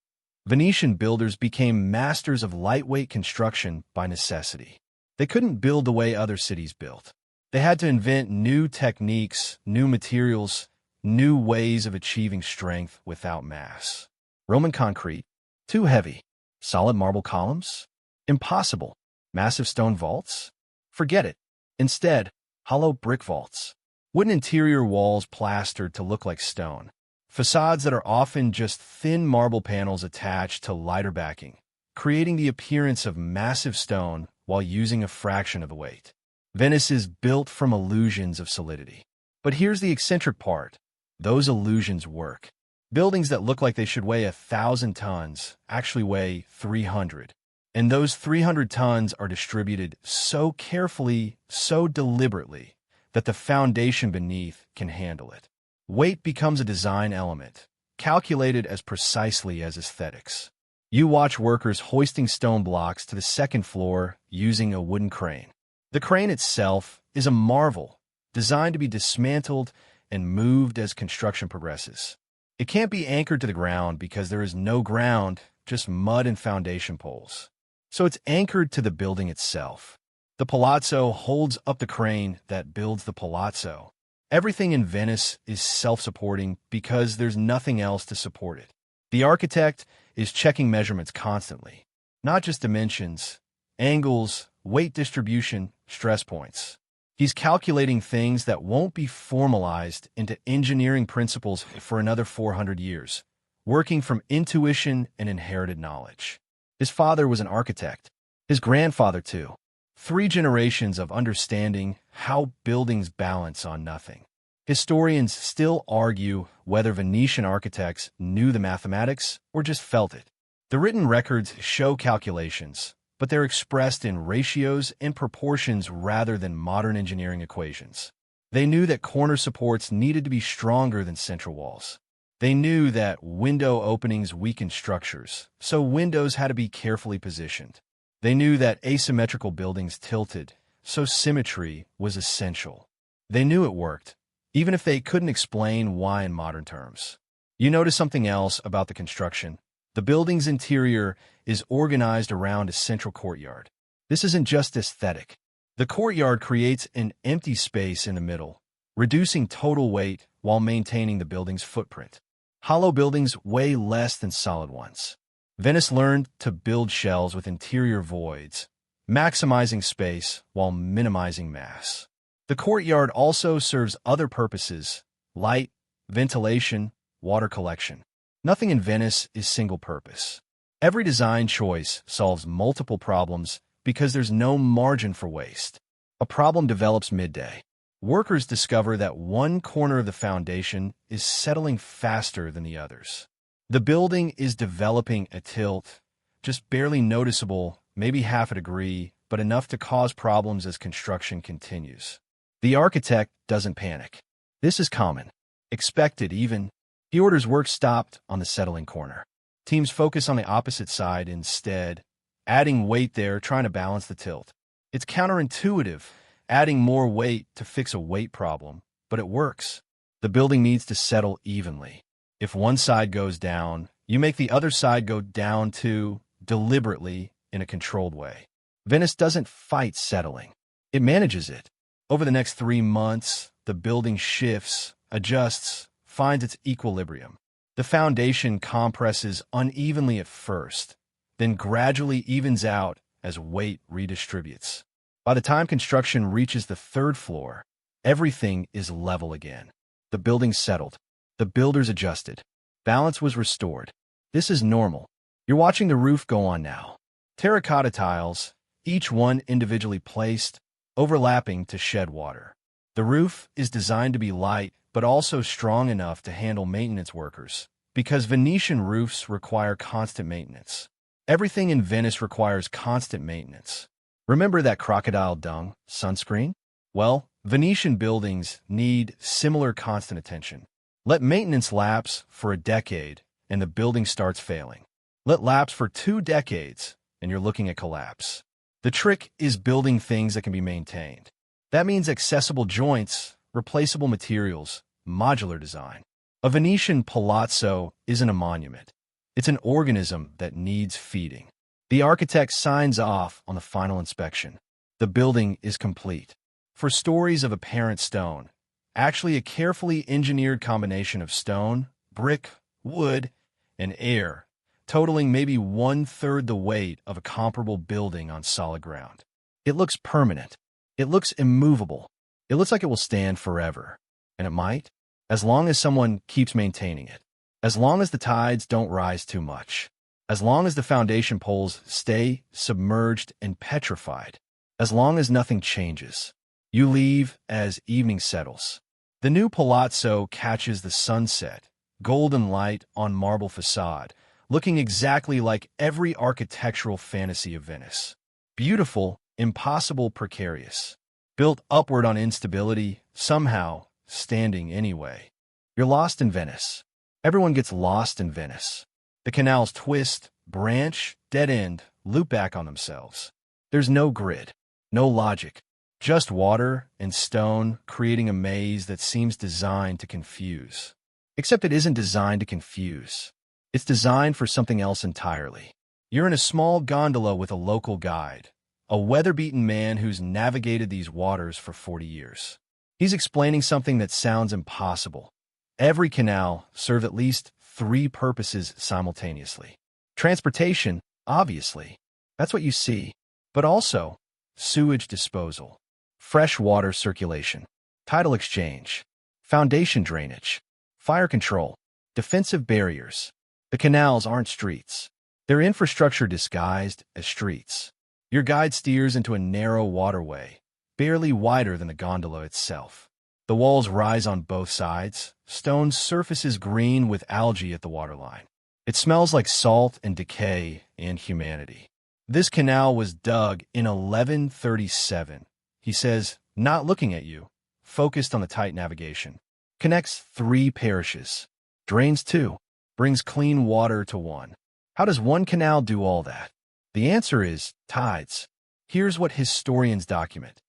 A: Venetian builders became masters of lightweight construction by necessity. They couldn't build the way other cities built. They had to invent new techniques, new materials, new ways of achieving strength without mass. Roman concrete, too heavy. Solid marble columns? Impossible. Massive stone vaults? Forget it. Instead, hollow brick vaults. Wooden interior walls plastered to look like stone. Facades that are often just thin marble panels attached to lighter backing, creating the appearance of massive stone while using a fraction of the weight. Venice is built from illusions of solidity. But here's the eccentric part. Those illusions work. Buildings that look like they should weigh 1,000 tons actually weigh 300. And those 300 tons are distributed so carefully, so deliberately, that the foundation beneath can handle it. Weight becomes a design element, calculated as precisely as aesthetics. You watch workers hoisting stone blocks to the second floor using a wooden crane. The crane itself is a marvel, designed to be dismantled and moved as construction progresses. It can't be anchored to the ground because there is no ground, just mud and foundation poles. So it's anchored to the building itself. The palazzo holds up the crane that builds the palazzo. Everything in Venice is self-supporting because there's nothing else to support it. The architect is checking measurements constantly, not just dimensions, angles, weight distribution, stress points. He's calculating things that won't be formalized into engineering principles for another 400 years, working from intuition and inherited knowledge. His father was an architect, his grandfather too. 3 generations of understanding how buildings balance on nothing. Historians still argue whether Venetian architects knew the mathematics or just felt it. The written records show calculations, but they're expressed in ratios and proportions rather than modern engineering equations. They knew that corner supports needed to be stronger than central walls. They knew that window openings weakened structures, so windows had to be carefully positioned. They knew that asymmetrical buildings tilted, so symmetry was essential. They knew it worked, even if they couldn't explain why in modern terms. You notice something else about the construction. The building's interior is organized around a central courtyard. This isn't just aesthetic. The courtyard creates an empty space in the middle, reducing total weight while maintaining the building's footprint. Hollow buildings weigh less than solid ones. Venice learned to build shells with interior voids, maximizing space while minimizing mass. The courtyard also serves other purposes: light, ventilation, water collection. Nothing in Venice is single-purpose. Every design choice solves multiple problems because there's no margin for waste. A problem develops midday. Workers discover that one corner of the foundation is settling faster than the others. The building is developing a tilt, just barely noticeable, maybe half a degree, but enough to cause problems as construction continues. The architect doesn't panic. This is common, expected even. He orders work stopped on the settling corner. Teams focus on the opposite side instead, adding weight there, trying to balance the tilt. It's counterintuitive, adding more weight to fix a weight problem, but it works. The building needs to settle evenly. If one side goes down, you make the other side go down too, deliberately, in a controlled way. Venice doesn't fight settling. It manages it. Over the next 3 months, the building shifts, adjusts, finds its equilibrium. The foundation compresses unevenly at first, then gradually evens out as weight redistributes. By the time construction reaches the 3rd floor, everything is level again. The building's settled. The builders adjusted. Balance was restored. This is normal. You're watching the roof go on now. Terracotta tiles, each one individually placed, overlapping to shed water. The roof is designed to be light, but also strong enough to handle maintenance workers, because Venetian roofs require constant maintenance. Everything in Venice requires constant maintenance. Remember that crocodile dung sunscreen? Well, Venetian buildings need similar constant attention. Let maintenance lapse for a decade, and the building starts failing. Let lapse for 2 decades, and you're looking at collapse. The trick is building things that can be maintained. That means accessible joints, replaceable materials, modular design. A Venetian palazzo isn't a monument. It's an organism that needs feeding. The architect signs off on the final inspection. The building is complete. For stories of apparent stone, actually a carefully engineered combination of stone, brick, wood, and air, totaling maybe 1/3 the weight of a comparable building on solid ground. It looks permanent. It looks immovable. It looks like it will stand forever. And it might, as long as someone keeps maintaining it. As long as the tides don't rise too much. As long as the foundation poles stay submerged and petrified. As long as nothing changes. You leave as evening settles. The new palazzo catches the sunset, golden light on marble facade, looking exactly like every architectural fantasy of Venice. Beautiful, impossible, precarious. Built upward on instability, somehow standing anyway. You're lost in Venice. Everyone gets lost in Venice. The canals twist, branch, dead end, loop back on themselves. There's no grid, no logic, just water and stone creating a maze that seems designed to confuse. Except it isn't designed to confuse. It's designed for something else entirely. You're in a small gondola with a local guide, a weather-beaten man who's navigated these waters for 40 years. He's explaining something that sounds impossible. Every canal serves at least 3 purposes simultaneously. Transportation, obviously. That's what you see. But also, sewage disposal, fresh water circulation, tidal exchange, foundation drainage, fire control, defensive barriers. The canals aren't streets. They're infrastructure disguised as streets. Your guide steers into a narrow waterway, barely wider than the gondola itself. The walls rise on both sides. Stone's surface is green with algae at the waterline. It smells like salt and decay and humanity. This canal was dug in 1137. He says, not looking at you, focused on the tight navigation. Connects 3 parishes. Drains 2. Brings clean water to 1. How does one canal do all that? The answer is tides. Here's what historians document.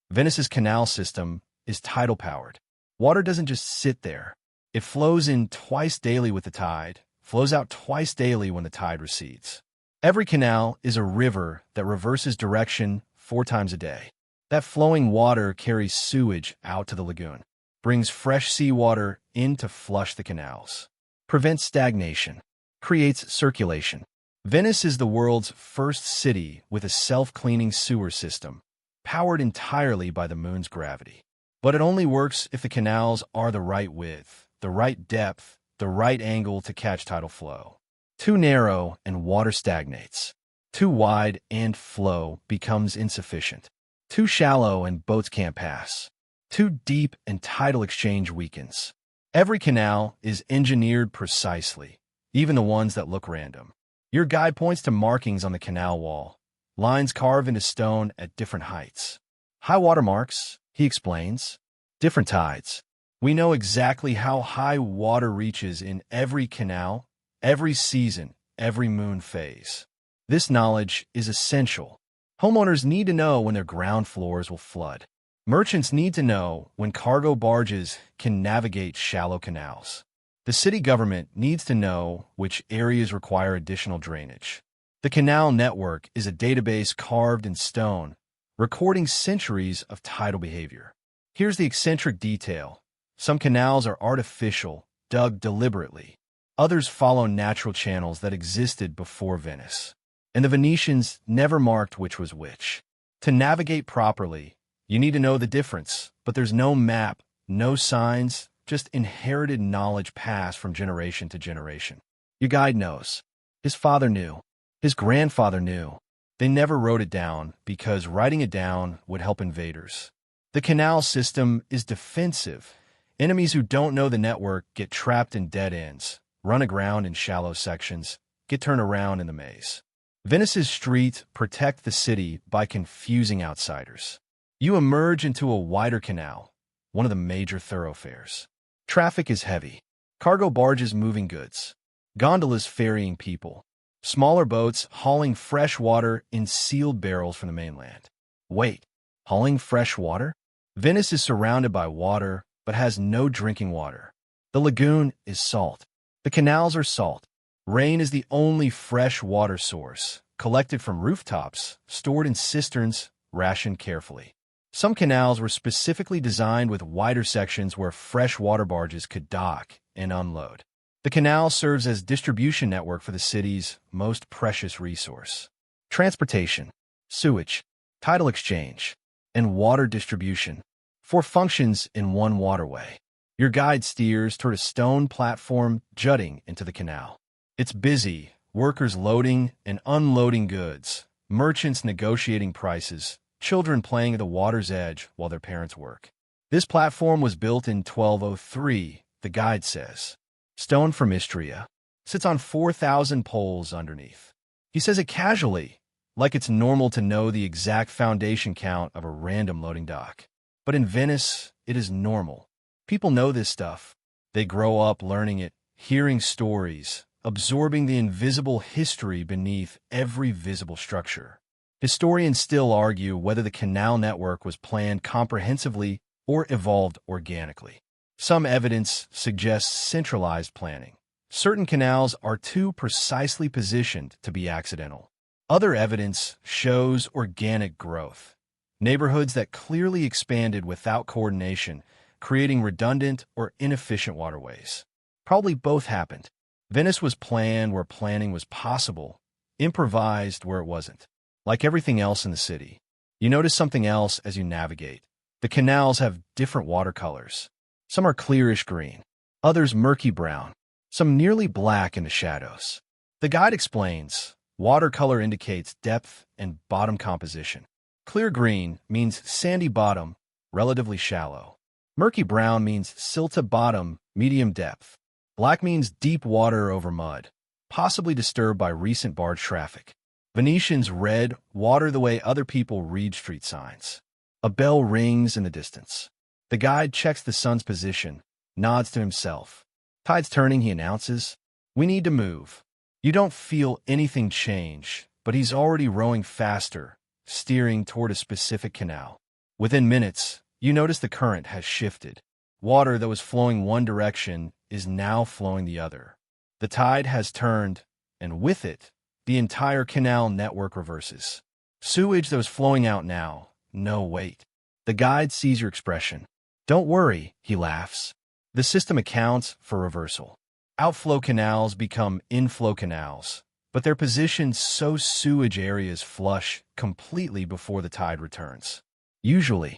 A: Venice's canal system is tidal-powered. Water doesn't just sit there. It flows in twice daily with the tide, flows out twice daily when the tide recedes. Every canal is a river that reverses direction 4 times a day. That flowing water carries sewage out to the lagoon, brings fresh seawater in to flush the canals, prevents stagnation, creates circulation. Venice is the world's first city with a self-cleaning sewer system, powered entirely by the moon's gravity. But it only works if the canals are the right width, the right depth, the right angle to catch tidal flow. Too narrow and water stagnates. Too wide and flow becomes insufficient. Too shallow and boats can't pass. Too deep and tidal exchange weakens. Every canal is engineered precisely, even the ones that look random. Your guide points to markings on the canal wall, lines carved into stone at different heights. High water marks, he explains. Different tides. We know exactly how high water reaches in every canal, every season, every moon phase. This knowledge is essential. Homeowners need to know when their ground floors will flood. Merchants need to know when cargo barges can navigate shallow canals. The city government needs to know which areas require additional drainage. The canal network is a database carved in stone, recording centuries of tidal behavior. Here's the eccentric detail. Some canals are artificial, dug deliberately. Others follow natural channels that existed before Venice. And the Venetians never marked which was which. To navigate properly, you need to know the difference, but there's no map, no signs, just inherited knowledge passed from generation to generation. Your guide knows. His father knew. His grandfather knew. They never wrote it down because writing it down would help invaders. The canal system is defensive. Enemies who don't know the network get trapped in dead ends, run aground in shallow sections, get turned around in the maze. Venice's streets protect the city by confusing outsiders. You emerge into a wider canal, one of the major thoroughfares. Traffic is heavy. Cargo barges moving goods. Gondolas ferrying people. Smaller boats hauling fresh water in sealed barrels from the mainland. Wait, hauling fresh water? Venice is surrounded by water, but has no drinking water. The lagoon is salt. The canals are salt. Rain is the only fresh water source, collected from rooftops, stored in cisterns, rationed carefully. Some canals were specifically designed with wider sections where fresh water barges could dock and unload. The canal serves as distribution network for the city's most precious resource. Transportation, sewage, tidal exchange, and water distribution. 4 functions in one waterway. Your guide steers toward a stone platform jutting into the canal. It's busy, workers loading and unloading goods, merchants negotiating prices, children playing at the water's edge while their parents work. This platform was built in 1203, the guide says. Stone from Istria. Sits on 4,000 poles underneath. He says it casually, like it's normal to know the exact foundation count of a random loading dock. But in Venice, it is normal. People know this stuff. They grow up learning it, hearing stories, absorbing the invisible history beneath every visible structure. Historians still argue whether the canal network was planned comprehensively or evolved organically. Some evidence suggests centralized planning. Certain canals are too precisely positioned to be accidental. Other evidence shows organic growth. Neighborhoods that clearly expanded without coordination, creating redundant or inefficient waterways. Probably both happened. Venice was planned where planning was possible, improvised where it wasn't. Like everything else in the city, you notice something else as you navigate. The canals have different watercolors. Some are clearish green, others murky brown, some nearly black in the shadows. The guide explains, watercolor indicates depth and bottom composition. Clear green means sandy bottom, relatively shallow. Murky brown means silted bottom, medium depth. Black means deep water over mud, possibly disturbed by recent barge traffic. Venetians red, water the way other people read street signs. A bell rings in the distance. The guide checks the sun's position, nods to himself. Tide's turning, he announces. We need to move. You don't feel anything change, but he's already rowing faster, steering toward a specific canal. Within minutes, you notice the current has shifted. Water that was flowing one direction is now flowing the other. The tide has turned, and with it, the entire canal network reverses. Sewage that was flowing out now. No, wait. The guide sees your expression. Don't worry, he laughs. The system accounts for reversal. Outflow canals become inflow canals, but they're positioned so sewage areas flush completely before the tide returns. Usually,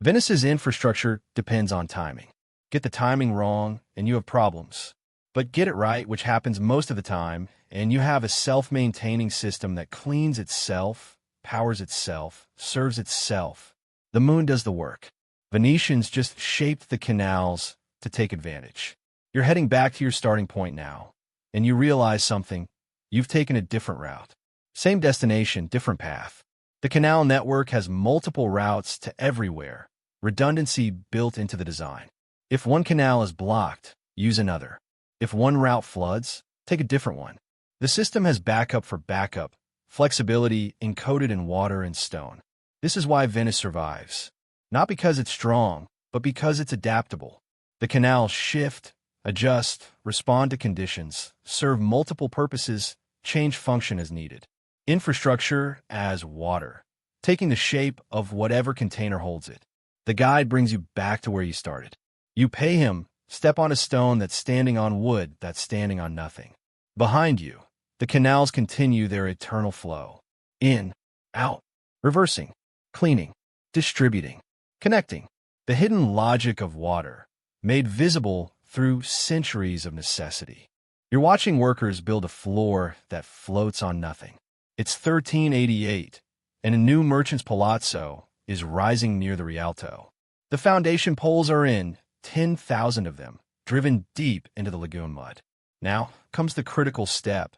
A: Venice's infrastructure depends on timing. Get the timing wrong, and you have problems. But get it right, which happens most of the time, and you have a self-maintaining system that cleans itself, powers itself, serves itself. The moon does the work. Venetians just shaped the canals to take advantage. You're heading back to your starting point now, and you realize something. You've taken a different route. Same destination, different path. The canal network has multiple routes to everywhere, redundancy built into the design. If one canal is blocked, use another. If one route floods, take a different one. The system has backup for backup, flexibility encoded in water and stone. This is why Venice survives. Not because it's strong, but because it's adaptable. The canals shift, adjust, respond to conditions, serve multiple purposes, change function as needed. Infrastructure as water, taking the shape of whatever container holds it. The guide brings you back to where you started. You pay him, step on a stone that's standing on wood that's standing on nothing. Behind you, the canals continue their eternal flow. In, out, reversing, cleaning, distributing, connecting. The hidden logic of water, made visible through centuries of necessity. You're watching workers build a floor that floats on nothing. It's 1388, and a new merchant's palazzo is rising near the Rialto. The foundation poles are in, 10,000 of them, driven deep into the lagoon mud. Now comes the critical step,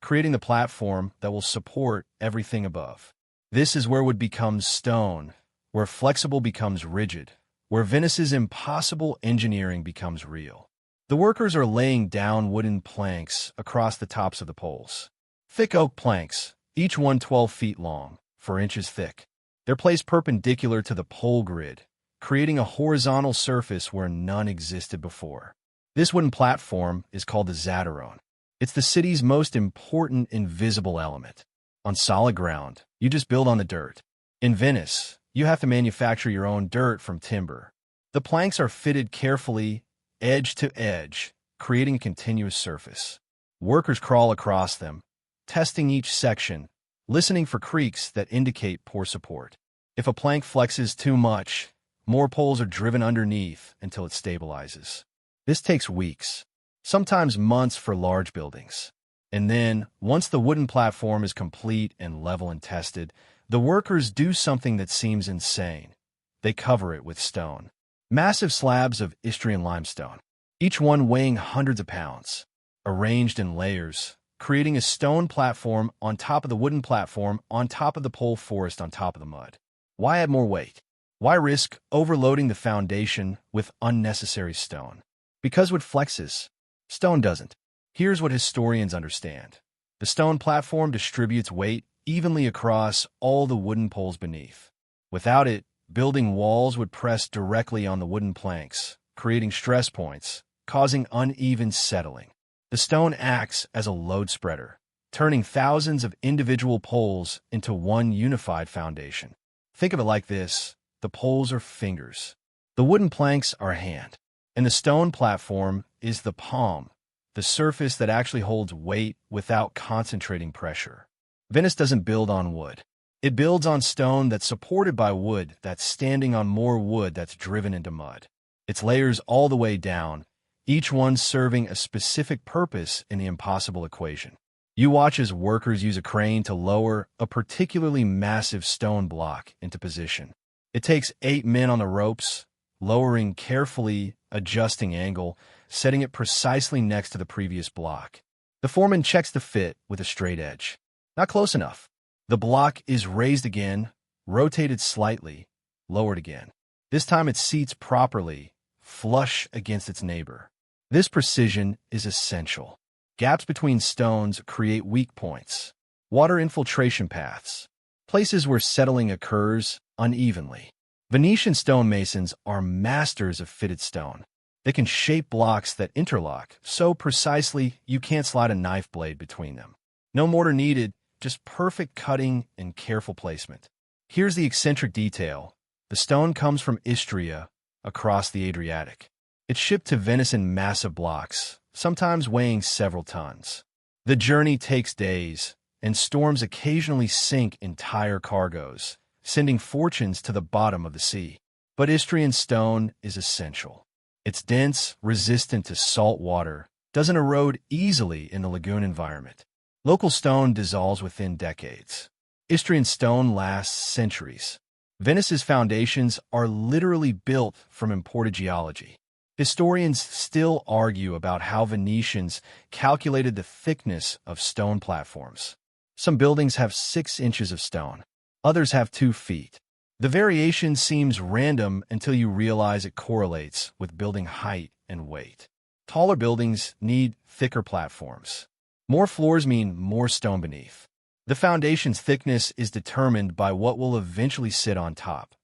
A: creating the platform that will support everything above. This is where wood becomes stone, where flexible becomes rigid, where Venice's impossible engineering becomes real. The workers are laying down wooden planks across the tops of the poles. Thick oak planks, each one 12 feet long, 4 inches thick. They're placed perpendicular to the pole grid, creating a horizontal surface where none existed before. This wooden platform is called the Zatterone. It's the city's most important invisible element. On solid ground, you just build on the dirt. In Venice, you have to manufacture your own dirt from timber. The planks are fitted carefully, edge to edge, creating a continuous surface. Workers crawl across them, testing each section, listening for creaks that indicate poor support. If a plank flexes too much, more poles are driven underneath until it stabilizes. This takes weeks, sometimes months for large buildings. And then, once the wooden platform is complete and level and tested, the workers do something that seems insane. They cover it with stone. Massive slabs of Istrian limestone, each one weighing hundreds of pounds, arranged in layers, creating a stone platform on top of the wooden platform on top of the pole forest on top of the mud. Why add more weight? Why risk overloading the foundation with unnecessary stone? Because wood flexes, stone doesn't. Here's what historians understand. The stone platform distributes weight evenly across all the wooden poles beneath. Without it, building walls would press directly on the wooden planks, creating stress points, causing uneven settling. The stone acts as a load spreader, turning thousands of individual poles into one unified foundation. Think of it like this. The poles are fingers. The wooden planks are a hand. And the stone platform is the palm, the surface that actually holds weight without concentrating pressure. Venice doesn't build on wood. It builds on stone that's supported by wood that's standing on more wood that's driven into mud. Its layers all the way down, each one serving a specific purpose in the impossible equation. You watch as workers use a crane to lower a particularly massive stone block into position. It takes 8 men on the ropes, lowering carefully, adjusting angle, setting it precisely next to the previous block. The foreman checks the fit with a straight edge. Not close enough. The block is raised again, rotated slightly, lowered again. This time it seats properly, flush against its neighbor. This precision is essential. Gaps between stones create weak points. Water infiltration paths. Places where settling occurs unevenly. Venetian stonemasons are masters of fitted stone. They can shape blocks that interlock so precisely you can't slide a knife blade between them. No mortar needed, just perfect cutting and careful placement. Here's the eccentric detail. The stone comes from Istria, across the Adriatic. It's shipped to Venice in massive blocks, sometimes weighing several tons. The journey takes days, and storms occasionally sink entire cargoes, sending fortunes to the bottom of the sea. But Istrian stone is essential. It's dense, resistant to salt water, doesn't erode easily in the lagoon environment. Local stone dissolves within decades. Istrian stone lasts centuries. Venice's foundations are literally built from imported geology. Historians still argue about how Venetians calculated the thickness of stone platforms. Some buildings have 6 inches of stone. Others have 2 feet. The variation seems random until you realize it correlates with building height and weight. Taller buildings need thicker platforms. More floors mean more stone beneath. The foundation's thickness is determined by what will eventually sit on top.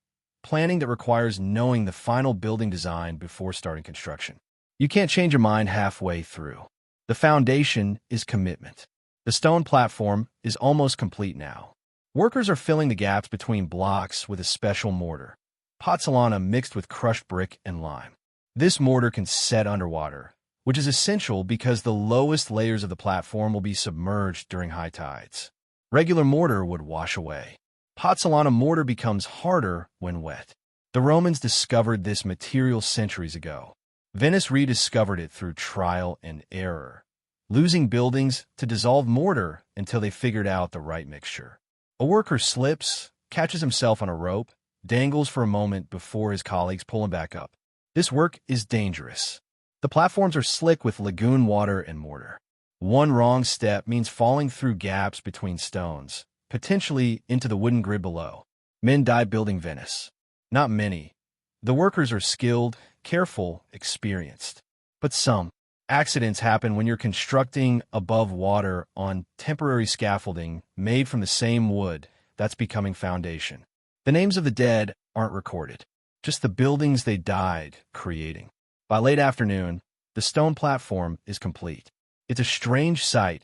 A: Planning that requires knowing the final building design before starting construction. You can't change your mind halfway through. The foundation is commitment. The stone platform is almost complete now. Workers are filling the gaps between blocks with a special mortar, pozzolana mixed with crushed brick and lime. This mortar can set underwater, which is essential because the lowest layers of the platform will be submerged during high tides. Regular mortar would wash away. Pozzolana mortar becomes harder when wet. The Romans discovered this material centuries ago. Venice rediscovered it through trial and error, losing buildings to dissolved mortar until they figured out the right mixture. A worker slips, catches himself on a rope, dangles for a moment before his colleagues pull him back up. This work is dangerous. The platforms are slick with lagoon water and mortar. One wrong step means falling through gaps between stones, potentially into the wooden grid below. Men die building Venice. Not many. The workers are skilled, careful, experienced. But some. Accidents happen when you're constructing above water on temporary scaffolding made from the same wood that's becoming foundation. The names of the dead aren't recorded, just the buildings they died creating. By late afternoon, the stone platform is complete. It's a strange sight,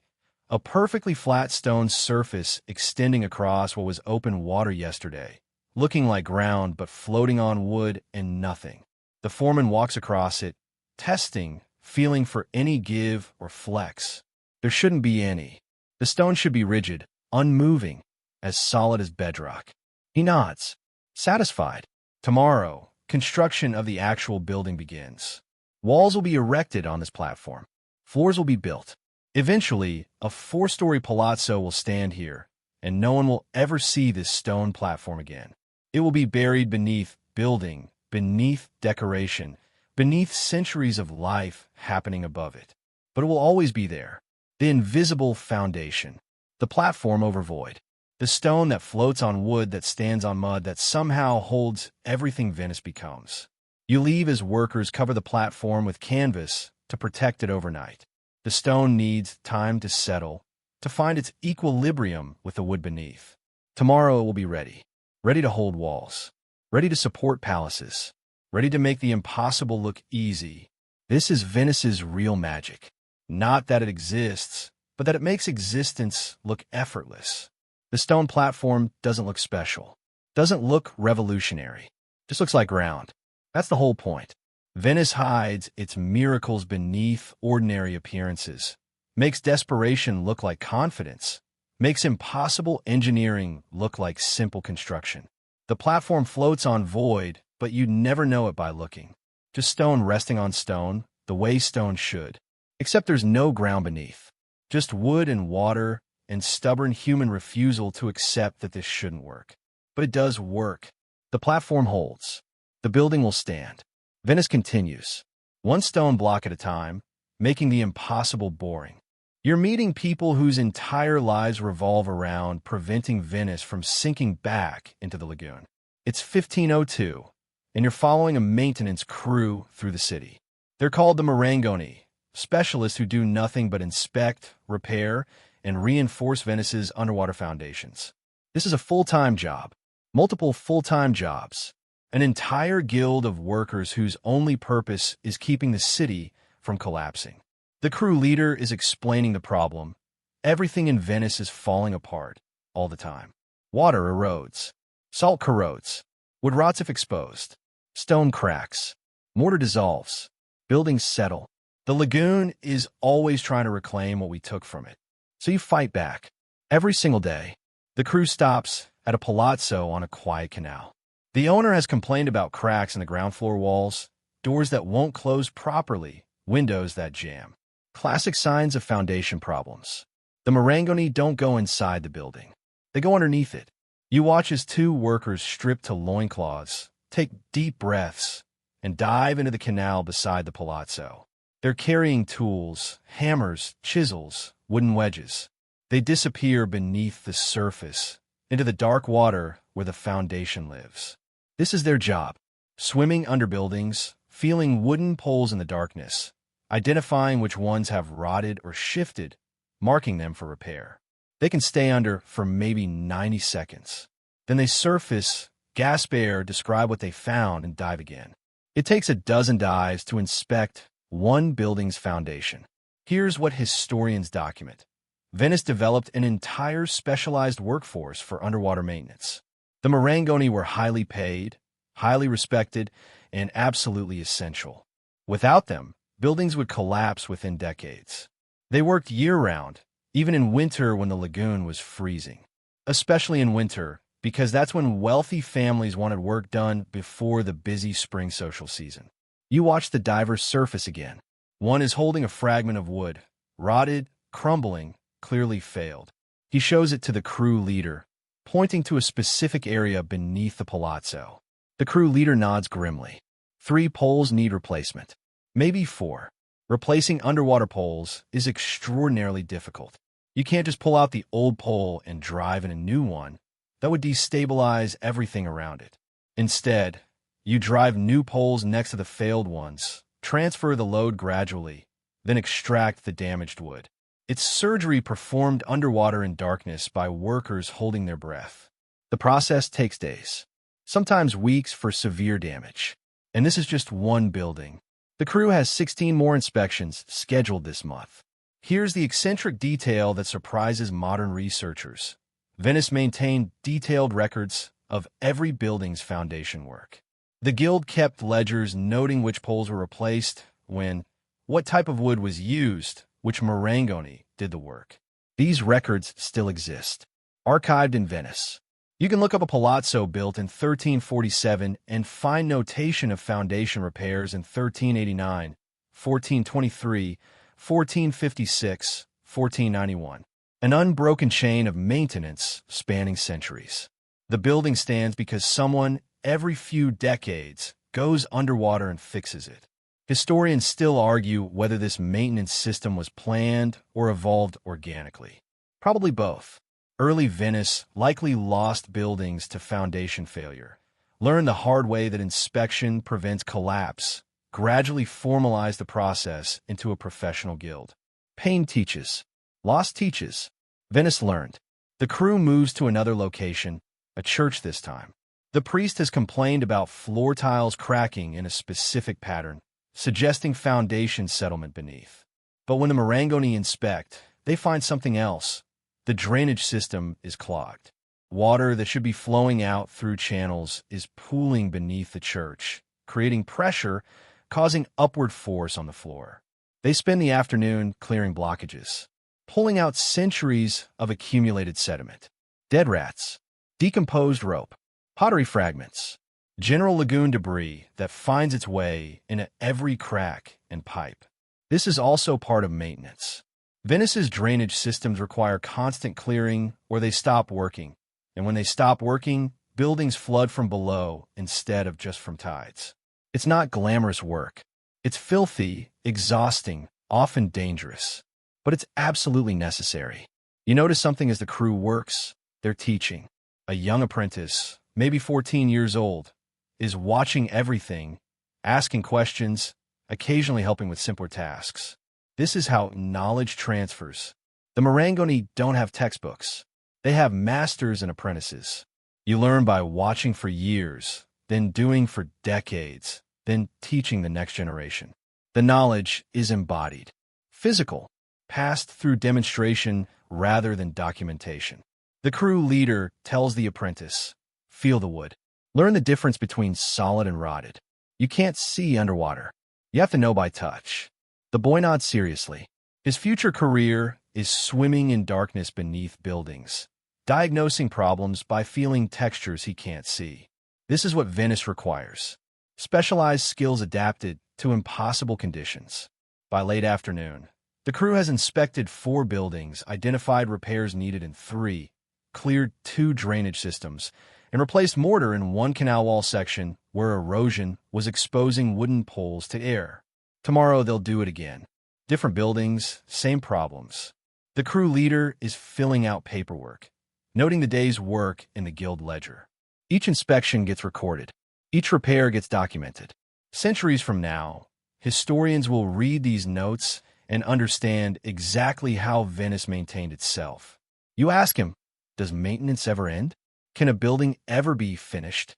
A: a perfectly flat stone surface extending across what was open water yesterday, looking like ground but floating on wood and nothing. The foreman walks across it, testing, feeling for any give or flex. There shouldn't be any. The stone should be rigid, unmoving, as solid as bedrock. He nods, satisfied. Tomorrow, construction of the actual building begins. Walls will be erected on this platform. Floors will be built. Eventually, a 4-story palazzo will stand here, and no one will ever see this stone platform again. It will be buried beneath building, beneath decoration, beneath centuries of life happening above it. But it will always be there. The invisible foundation. The platform over void. The stone that floats on wood that stands on mud that somehow holds everything Venice becomes. You leave as workers cover the platform with canvas to protect it overnight. The stone needs time to settle, to find its equilibrium with the wood beneath. Tomorrow it will be ready. Ready to hold walls. Ready to support palaces. Ready to make the impossible look easy. This is Venice's real magic. Not that it exists, but that it makes existence look effortless. The stone platform doesn't look special. Doesn't look revolutionary. Just looks like ground. That's the whole point. Venice hides its miracles beneath ordinary appearances. Makes desperation look like confidence. Makes impossible engineering look like simple construction. The platform floats on void, but you'd never know it by looking. Just stone resting on stone, the way stone should. Except there's no ground beneath. Just wood and water and stubborn human refusal to accept that this shouldn't work. But it does work. The platform holds. the building will stand. Venice continues, one stone block at a time, making the impossible boring. You're meeting people whose entire lives revolve around preventing Venice from sinking back into the lagoon. It's 1502, and you're following a maintenance crew through the city. They're called the Marangoni, specialists who do nothing but inspect, repair, and reinforce Venice's underwater foundations. This is a full-time job, multiple full-time jobs, an entire guild of workers whose only purpose is keeping the city from collapsing. The crew leader is explaining the problem. Everything in Venice is falling apart all the time. Water erodes. Salt corrodes. Wood rots if exposed. Stone cracks. Mortar dissolves. Buildings settle. The lagoon is always trying to reclaim what we took from it. So you fight back. Every single day, the crew stops at a palazzo on a quiet canal. The owner has complained about cracks in the ground floor walls, doors that won't close properly, windows that jam. Classic signs of foundation problems. The Marangoni don't go inside the building. They go underneath it. You watch as two workers strip to loincloths, take deep breaths, and dive into the canal beside the palazzo. They're carrying tools, hammers, chisels, wooden wedges. They disappear beneath the surface, into the dark water where the foundation lives. This is their job, swimming under buildings, feeling wooden poles in the darkness, identifying which ones have rotted or shifted, marking them for repair. They can stay under for maybe 90 seconds. Then they surface, gasp air, describe what they found, and dive again. It takes a dozen dives to inspect one building's foundation. Here's what historians document. Venice developed an entire specialized workforce for underwater maintenance. The Marangoni were highly paid, highly respected, and absolutely essential. Without them, buildings would collapse within decades. They worked year-round, even in winter when the lagoon was freezing. Especially in winter, because that's when wealthy families wanted work done before the busy spring social season. You watch the divers surface again. One is holding a fragment of wood, rotted, crumbling, clearly failed. He shows it to the crew leader, pointing to a specific area beneath the palazzo. The crew leader nods grimly. 3 poles need replacement. Maybe 4. Replacing underwater poles is extraordinarily difficult. You can't just pull out the old pole and drive in a new one. That would destabilize everything around it. Instead, you drive new poles next to the failed ones, transfer the load gradually, then extract the damaged wood. It's surgery performed underwater in darkness by workers holding their breath. The process takes days, sometimes weeks for severe damage. And this is just one building. The crew has 16 more inspections scheduled this month. Here's the eccentric detail that surprises modern researchers. Venice maintained detailed records of every building's foundation work. The guild kept ledgers noting which poles were replaced, when, what type of wood was used, which Marangoni did the work. These records still exist, archived in Venice. You can look up a palazzo built in 1347 and find notation of foundation repairs in 1389, 1423, 1456, 1491. An unbroken chain of maintenance spanning centuries. The building stands because someone, every few decades, goes underwater and fixes it. Historians still argue whether this maintenance system was planned or evolved organically. Probably both. Early Venice likely lost buildings to foundation failure, learned the hard way that inspection prevents collapse, gradually formalized the process into a professional guild. Pain teaches. Loss teaches. Venice learned. The crew moves to another location, a church this time. The priest has complained about floor tiles cracking in a specific pattern, suggesting foundation settlement beneath. But when the Marangoni inspect, they find something else. The drainage system is clogged. Water that should be flowing out through channels is pooling beneath the church, creating pressure, causing upward force on the floor. They spend the afternoon clearing blockages, pulling out centuries of accumulated sediment. Dead rats, decomposed rope, pottery fragments, general lagoon debris that finds its way into every crack and pipe. This is also part of maintenance. Venice's drainage systems require constant clearing or they stop working. And when they stop working, buildings flood from below instead of just from tides. It's not glamorous work. It's filthy, exhausting, often dangerous. But it's absolutely necessary. You notice something as the crew works. They're teaching. A young apprentice, maybe 14 years old, is watching everything, asking questions, occasionally helping with simpler tasks. This is how knowledge transfers. The Marangoni don't have textbooks. They have masters and apprentices. You learn by watching for years, then doing for decades, then teaching the next generation. The knowledge is embodied, physical, passed through demonstration rather than documentation. The crew leader tells the apprentice, feel the wood. Learn the difference between solid and rotted. You can't see underwater. You have to know by touch. The boy nods seriously. His future career is swimming in darkness beneath buildings, diagnosing problems by feeling textures he can't see. This is what Venice requires. Specialized skills adapted to impossible conditions. By late afternoon, the crew has inspected 4 buildings, identified repairs needed in 3, cleared 2 drainage systems, and replaced mortar in 1 canal wall section where erosion was exposing wooden poles to air. Tomorrow they'll do it again. Different buildings, same problems. The crew leader is filling out paperwork, noting the day's work in the guild ledger. Each inspection gets recorded. Each repair gets documented. Centuries from now, historians will read these notes and understand exactly how Venice maintained itself. You ask him, does maintenance ever end? Can a building ever be finished?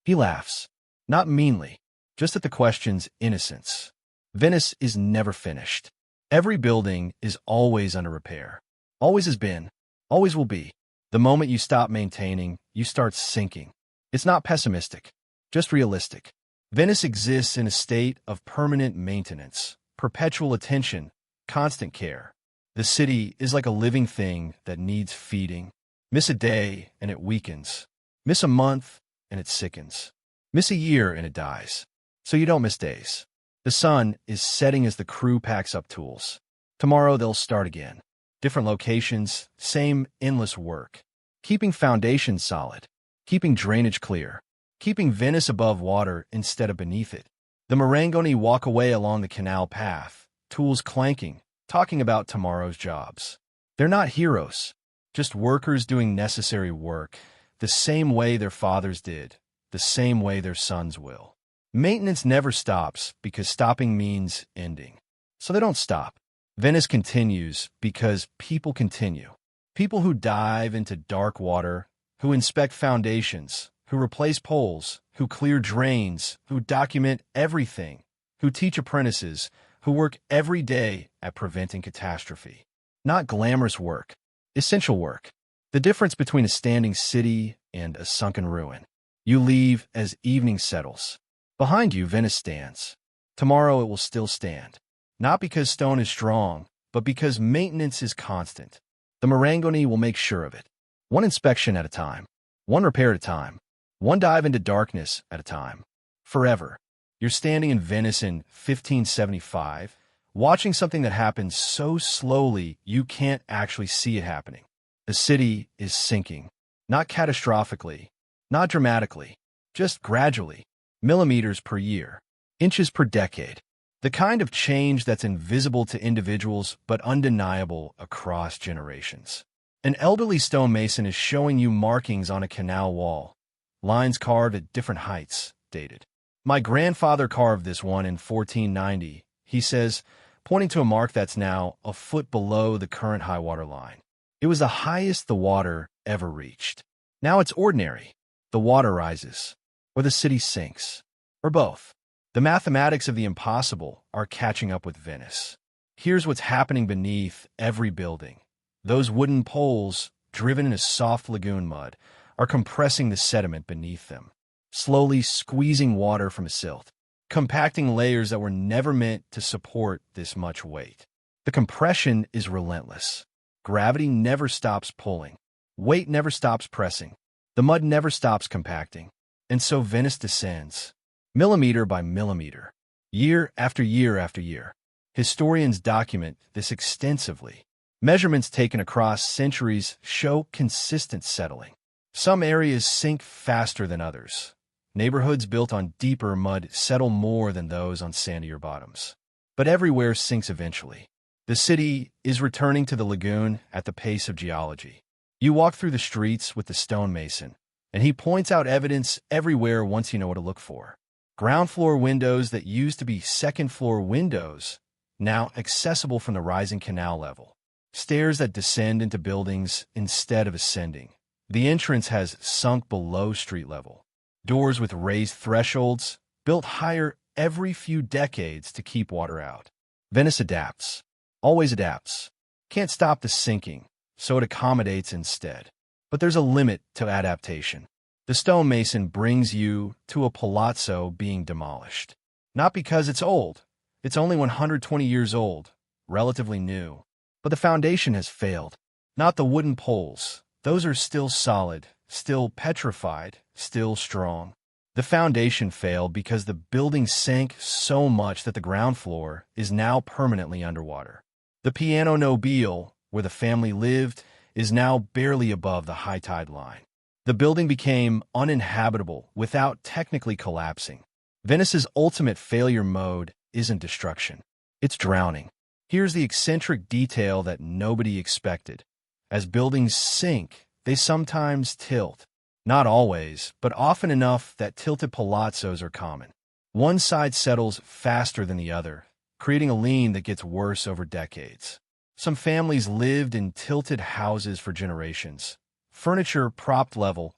A: He laughs, not meanly, just at the question's innocence. Venice is never finished. Every building is always under repair. Always has been, always will be. The moment you stop maintaining, you start sinking. It's not pessimistic, just realistic. Venice exists in a state of permanent maintenance, perpetual attention, constant care. The city is like a living thing that needs feeding. Miss a day and it weakens. Miss a month and it sickens. Miss a year and it dies. So you don't miss days. The sun is setting as the crew packs up tools. Tomorrow they'll start again. Different locations, same endless work. Keeping foundations solid. Keeping drainage clear. Keeping Venice above water instead of beneath it. The Marangoni walk away along the canal path, tools clanking, talking about tomorrow's jobs. They're not heroes, just workers doing necessary work, the same way their fathers did, the same way their sons will. Maintenance never stops because stopping means ending. So they don't stop. Venice continues because people continue. People who dive into dark water, who inspect foundations, who replace poles, who clear drains, who document everything, who teach apprentices, who work every day at preventing catastrophe. Not glamorous work, essential work. The difference between a standing city and a sunken ruin. You leave as evening settles. Behind you, Venice stands. Tomorrow it will still stand. Not because stone is strong, but because maintenance is constant. The Marangoni will make sure of it. One inspection at a time. One repair at a time. One dive into darkness at a time. Forever. You're standing in Venice in 1575, watching something that happens so slowly you can't actually see it happening. The city is sinking. Not catastrophically, not dramatically, just gradually. Millimeters per year, inches per decade. The kind of change that's invisible to individuals but undeniable across generations. An elderly stonemason is showing you markings on a canal wall, lines carved at different heights, dated. My grandfather carved this one in 1490, he says, pointing to a mark that's now a foot below the current high water line. It was the highest the water ever reached. Now it's ordinary. The water rises, or the city sinks, or both. The mathematics of the impossible are catching up with Venice. Here's what's happening beneath every building. Those wooden poles, driven in a soft lagoon mud, are compressing the sediment beneath them, slowly squeezing water from a silt, compacting layers that were never meant to support this much weight. The compression is relentless. Gravity never stops pulling. Weight never stops pressing. The mud never stops compacting. And so Venice descends, millimeter by millimeter, year after year after year. Historians document this extensively. Measurements taken across centuries show consistent settling. Some areas sink faster than others. Neighborhoods built on deeper mud settle more than those on sandier bottoms. But everywhere sinks eventually. The city is returning to the lagoon at the pace of geology. You walk through the streets with the stonemason, and he points out evidence everywhere once you know what to look for. Ground floor windows that used to be second floor windows, now accessible from the rising canal level. Stairs that descend into buildings instead of ascending. The entrance has sunk below street level. Doors with raised thresholds, built higher every few decades to keep water out. Venice adapts. Always adapts. Can't stop the sinking, so it accommodates instead. But there's a limit to adaptation. The stonemason brings you to a palazzo being demolished. Not because it's old. It's only 120 years old, relatively new. But the foundation has failed. Not the wooden poles. Those are still solid, still petrified, still strong. The foundation failed because the building sank so much that the ground floor is now permanently underwater. The Piano Nobile, where the family lived, is now barely above the high tide line. The building became uninhabitable without technically collapsing. Venice's ultimate failure mode isn't destruction. It's drowning. Here's the eccentric detail that nobody expected. As buildings sink, they sometimes tilt. Not always, but often enough that tilted palazzos are common. One side settles faster than the other, creating a lean that gets worse over decades. Some families lived in tilted houses for generations. Furniture propped level,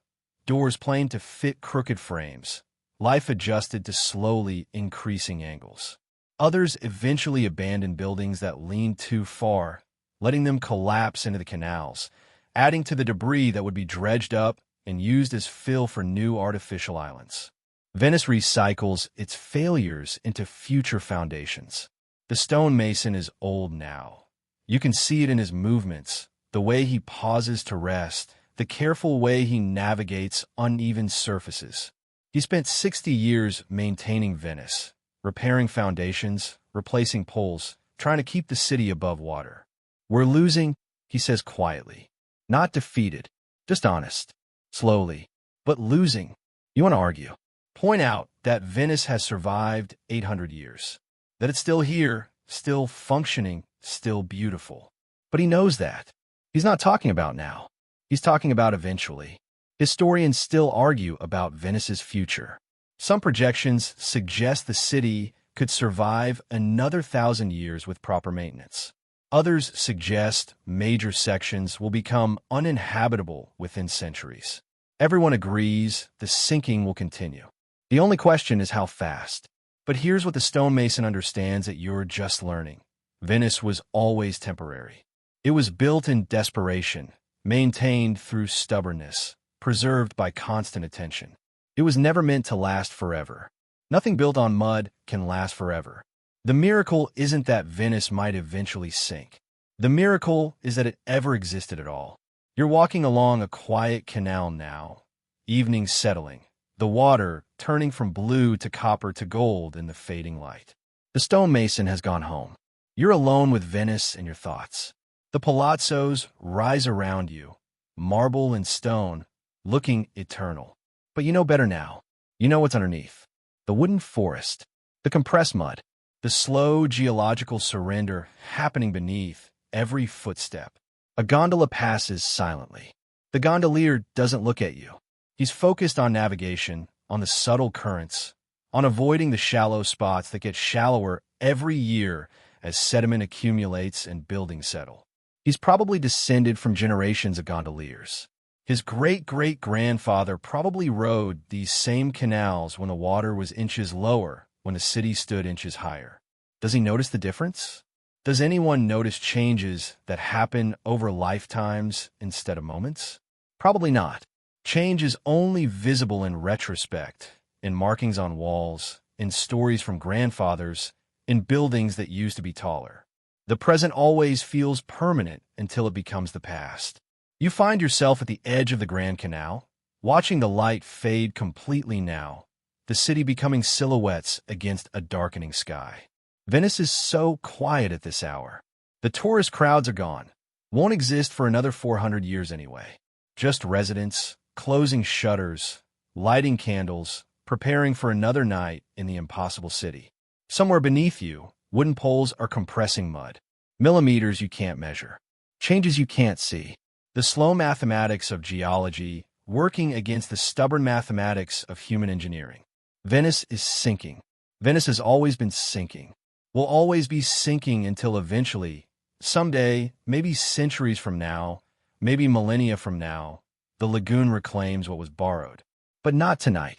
A: doors planed to fit crooked frames. Life adjusted to slowly increasing angles. Others eventually abandoned buildings that leaned too far, letting them collapse into the canals, adding to the debris that would be dredged up and used as fill for new artificial islands. Venice recycles its failures into future foundations. The stonemason is old now. You can see it in his movements, the way he pauses to rest, the careful way he navigates uneven surfaces. He spent 60 years maintaining Venice, repairing foundations, replacing poles, trying to keep the city above water. We're losing, he says quietly. Not defeated, just honest. Slowly, but losing. You want to argue. Point out that Venice has survived 800 years. That it's still here, still functioning, still beautiful. But he knows that. He's not talking about now. He's talking about eventually. Historians still argue about Venice's future. Some projections suggest the city could survive another 1,000 years with proper maintenance. Others suggest major sections will become uninhabitable within centuries. Everyone agrees the sinking will continue. The only question is how fast. But here's what the stonemason understands that you're just learning. Venice was always temporary. It was built in desperation, maintained through stubbornness, preserved by constant attention. It was never meant to last forever. Nothing built on mud can last forever. The miracle isn't that Venice might eventually sink. The miracle is that it ever existed at all. You're walking along a quiet canal now, evening settling, the water turning from blue to copper to gold in the fading light. The stonemason has gone home. You're alone with Venice and your thoughts. The palazzos rise around you, marble and stone, looking eternal. But you know better now. You know what's underneath. The wooden forest, the compressed mud, the slow geological surrender happening beneath every footstep. A gondola passes silently. The gondolier doesn't look at you. He's focused on navigation, on the subtle currents, on avoiding the shallow spots that get shallower every year as sediment accumulates and buildings settle. He's probably descended from generations of gondoliers. His great-great-grandfather probably rode these same canals when the water was inches lower, when the city stood inches higher. Does he notice the difference? Does anyone notice changes that happen over lifetimes instead of moments? Probably not. Change is only visible in retrospect, in markings on walls, in stories from grandfathers, in buildings that used to be taller. The present always feels permanent until it becomes the past. You find yourself at the edge of the Grand Canal, watching the light fade completely now, the city becoming silhouettes against a darkening sky. Venice is so quiet at this hour. The tourist crowds are gone. Won't exist for another 400 years anyway. Just residents, closing shutters, lighting candles, preparing for another night in the impossible city. Somewhere beneath you, wooden poles are compressing mud. Millimeters you can't measure. Changes you can't see. The slow mathematics of geology working against the stubborn mathematics of human engineering. Venice is sinking. Venice has always been sinking. Will always be sinking until eventually, someday, maybe centuries from now, maybe millennia from now, the lagoon reclaims what was borrowed. But not tonight.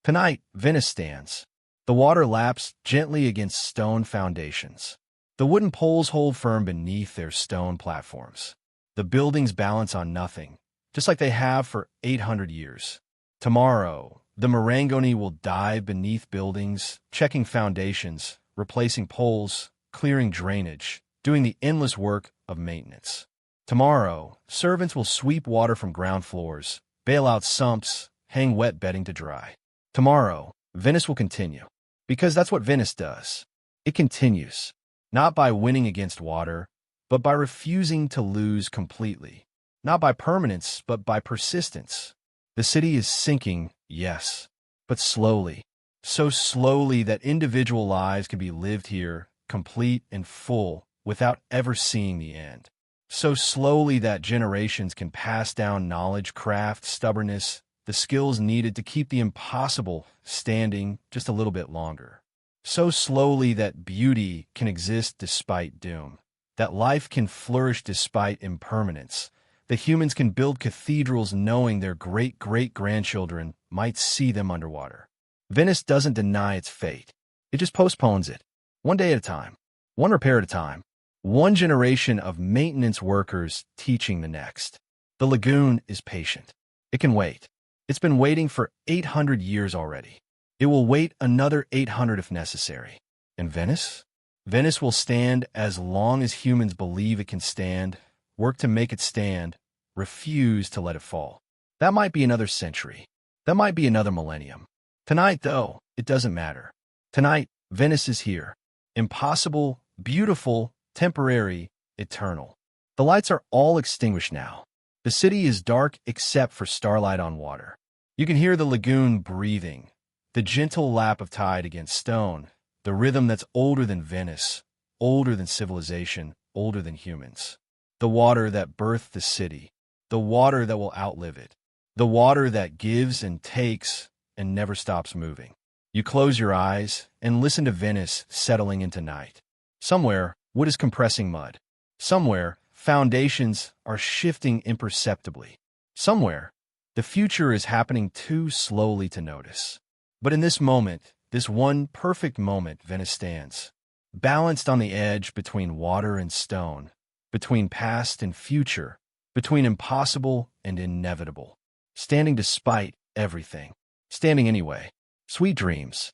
A: Tonight, Venice stands. The water laps gently against stone foundations. The wooden poles hold firm beneath their stone platforms. The buildings balance on nothing, just like they have for 800 years. Tomorrow, the Marangoni will dive beneath buildings, checking foundations, replacing poles, clearing drainage, doing the endless work of maintenance. Tomorrow, servants will sweep water from ground floors, bail out sumps, hang wet bedding to dry. Tomorrow, Venice will continue. Because that's what Venice does. It continues, not by winning against water, but by refusing to lose completely. Not by permanence, but by persistence. The city is sinking, yes, but slowly. So slowly that individual lives can be lived here, complete and full, without ever seeing the end. So slowly that generations can pass down knowledge, craft, stubbornness, the skills needed to keep the impossible standing just a little bit longer. So slowly that beauty can exist despite doom, that life can flourish despite impermanence, that humans can build cathedrals knowing their great-great-grandchildren might see them underwater. Venice doesn't deny its fate. It just postpones it, one day at a time, one repair at a time, one generation of maintenance workers teaching the next. The lagoon is patient. It can wait. It's been waiting for 800 years already. It will wait another 800 if necessary. And Venice? Venice will stand as long as humans believe it can stand, work to make it stand, refuse to let it fall. That might be another century. That might be another millennium. Tonight, though, it doesn't matter. Tonight, Venice is here. Impossible, beautiful, temporary, eternal. The lights are all extinguished now. The city is dark except for starlight on water. You can hear the lagoon breathing, the gentle lap of tide against stone, the rhythm that's older than Venice, older than civilization, older than humans. The water that birthed the city, the water that will outlive it, the water that gives and takes and never stops moving. You close your eyes and listen to Venice settling into night. Somewhere, wood is compressing mud. Somewhere, foundations are shifting imperceptibly. Somewhere, the future is happening too slowly to notice. But in this moment, this one perfect moment, Venice stands, balanced on the edge between water and stone, between past and future, between impossible and inevitable, standing despite everything, standing anyway. Sweet dreams.